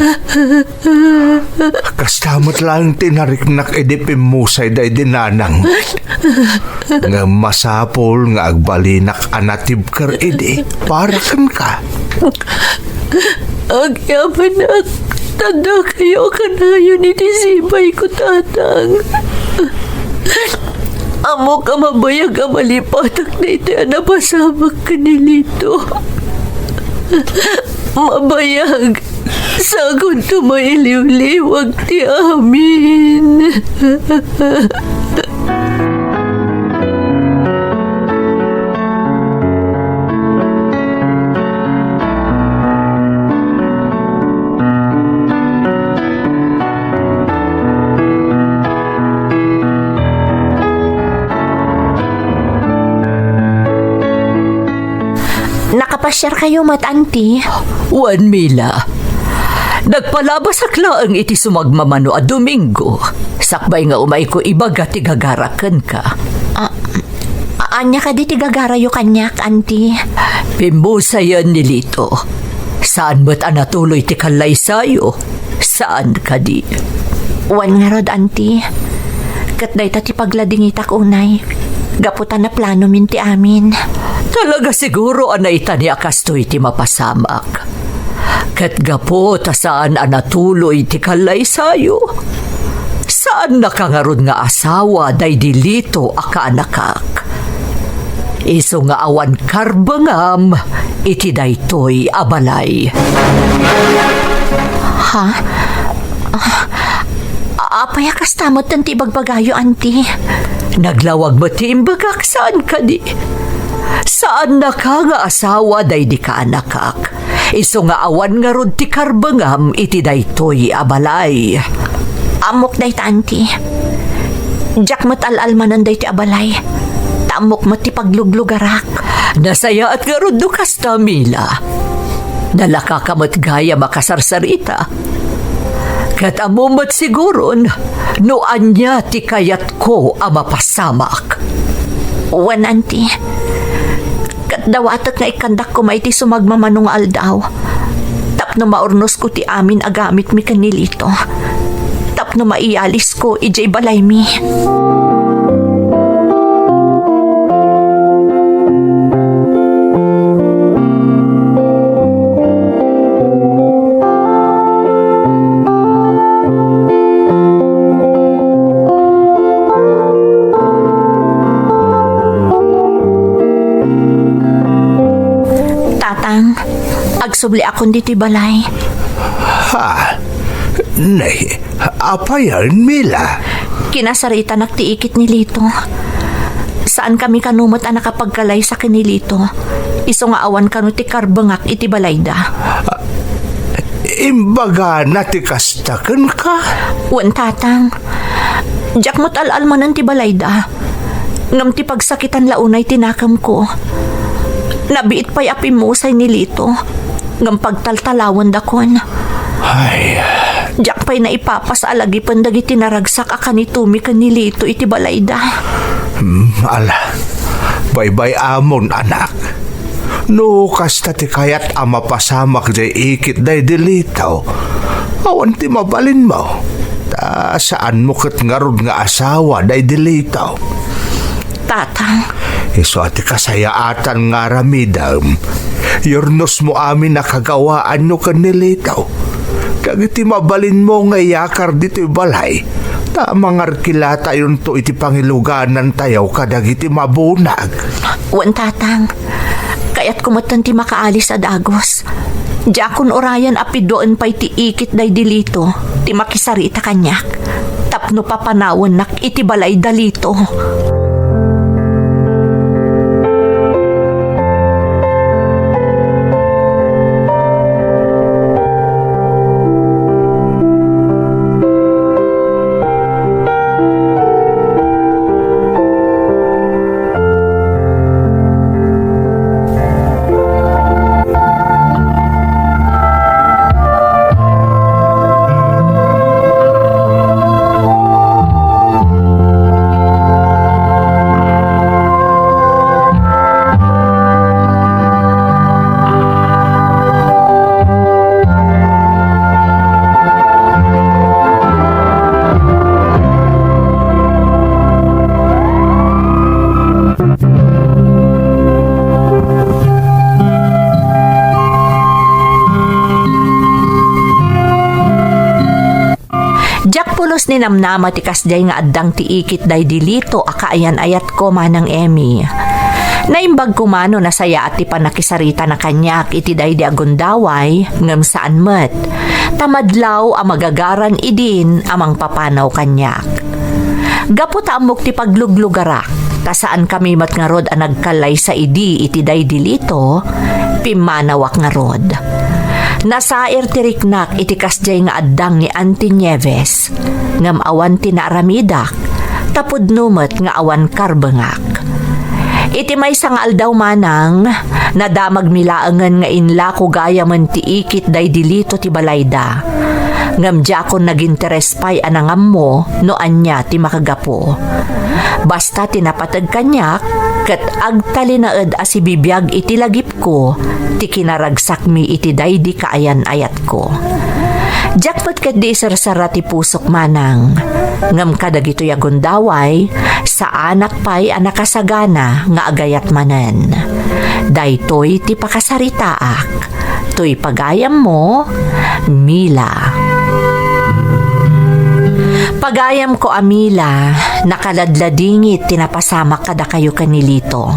Kastamot lang tinariknak edipimusay day dinanang. Nga masapol nga agbalinak anatib kar edi. Para kan ka. Agyaman ak. Tanda kayo kanayon iti sibay ko tatang. Amo ka mabayag ang malipatak na ito na napasamak ka nilito. Mabayag. Sagon tumailiw-liwag ti amin. Nakapasyar kayo mat, auntie. Juan Mila, nagpalabas akla ang iti sumagmamano a Domingo. Sakbay nga umay ko ibaga ti gagarakan ka. Anya ka di tigagarayo kanyak, auntie. Pimbusayan ni Lito. Saan mo't anatuloy ti kalay sayo? Saan ka di? Wan nga rod, auntie. Kat day ta ti paglading itak unay. Gaputan na plano min ti amin. Talaga siguro anay tani akastoy ti mapasamak. Kat gapo ta saan anatuloy ti kalay sayo? Saan nakangarod nga asawa day dilito akaanakak? Iso nga awan karbangam iti daytoy abalay. Ha? Apaya kastamot ng tibagbagayo, auntie. Naglawag mo ti imbagak saan ka di? Saan na ka nga asawa day di ka anakak? Iso nga awan nga rod ti karbangam iti daytoy abalay. Amok day ta, auntie. Jack matal-almanan day ti abalay. Tamok mat ti pagluglugarak. Nasaya at nga rod do kasta, Mila. Nalakakamot gaya makasarsarita. Kat amumat siguron, no anya ti kayat ko a mapasamak. Wan, auntie. Kat dawatat nga ikandak ko may ti sumagmamanong aldaw. Tapno maurnos ko ti amin agamit mi kanilito. Tapno maialis ko ijay balay mi. Agsubli akon dito'y balay. Ha? Nay, apa yan, Mila? Kinasarita naktiikit ni Lito. Saan kami kanumot ang nakapagkalay sa kinilito? Iso nga awan kanu ti karbangak iti balayda. Imbaga na ti kastakan ka? Wan, tatang. Diyak mo't al-almanan ti balayda. Ngam ti pagsakitan launay tinakam ko. Nabiit pa'y apimusay ni Lito. Ngam pagtaltalawan dakon. Ay, Diyak pa'y naipapasaalagi pandagi tinaragsak akanitumi kanilito iti balayda. ala, bye-bye amon, anak. No, kasta ti kayat ama pasamak jay ikit day dilitaw. Awan ti mabalin mo. Ta saan mo kat ngarod nga asawa day dilitaw? Tatang, Iso ati kasayaatan nga ramidam. Yornos mo amin nakagawaan nyo kanilitaw. Kagiti mabalin mo nga yakar dito'y balay. Tamang arkilata yun to iti pangiluganan tayaw kadagiti mabunag. wan, tatang. Kaya't kumatan ti makaalis sa dagos. Diakon orayan apidoan pa'y ti ikit day dilito. Ti makisarita kanyak. Tapno papanawan nak iti balay dalito. ninamnama ti kasday nga addang ti ikit day dilito akaayan ayat ko manang Emmy. Naimbag kumano na saya at ti panakisarita na kanyak iti day di agundaway ngem saan met. Tamadlaw ang magagaran idin amang papanaw kanyak. Gaputa amok ti pagluglugarak, kasaan kami mat nga rod ang nagkalay sa idi iti day dilito, pimanawak nga rod. Nasair ti riknak iti kasjay nga addang ni Auntie Nieves, ngam awan ti naaramidak, tapod numet nga awan karbengak. Iti may sangal daw manang, nadamag milaangan nga inla ko gaya man ti ikit day dilito ti balayda. Ngam jakon naginteres pa'y anangam mo no anya ti makagapo. Basta tinapatag kanyak, kat agtalinaed asi bibiyag iti lagip ko, ti kinaragsak mi iti day di kaayan ayat ko. Jakpat kat di isarsara ti pusok manang, ngam kadagito yagundaway, sa anak pa'y anakasagana nga agayat manen. Daytoy ti pakasaritaak, to'y pagayam mo, Mila. Pagayam ko Amila, nakaladladingit tinapasamak kada kayo kanilito.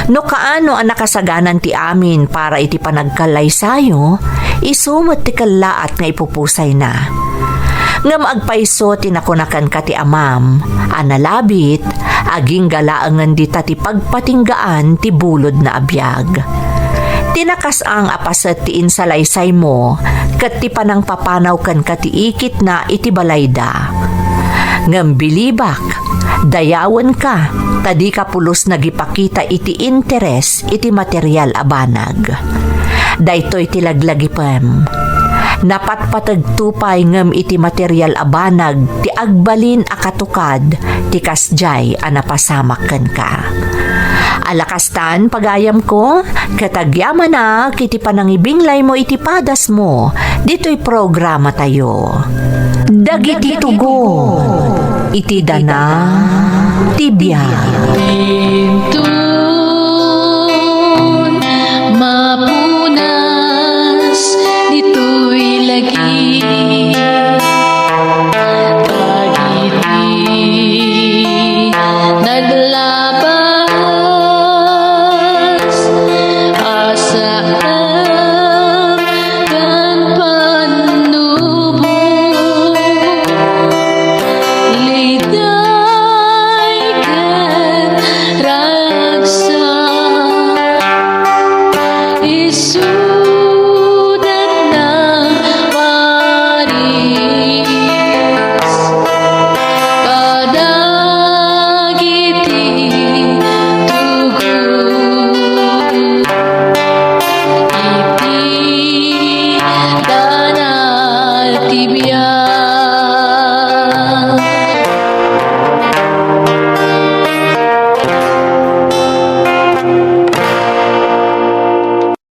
No kaano ang nakasaganan ti amin para iti panagkalay sayo, isumot ti kalaat nga ipupusay na. Ngam agpaiso tinakunakan ka ti amam, analabit, aging galaangan dita ti pagpatinggaan ti bulod na abiyag. Tinakas ang apasat ti insalaysay mo, kat ti panang papanaw kan kati ikit na iti balayda. Ngam bilibak, dayawan ka, tadi ka pulos nagipakita iti interes iti material abanag. Daytoy ti laglagipem. Napatpatagtupay ngam iti material abanag ti agbalin akatukad ti kasjay anapasamak ken ka. Alakastan pagayam ko, katagyaman na kiti panangibinglay mo iti padas mo, dito'y programa tayo. Dagiti tugo, iti dana, tibya.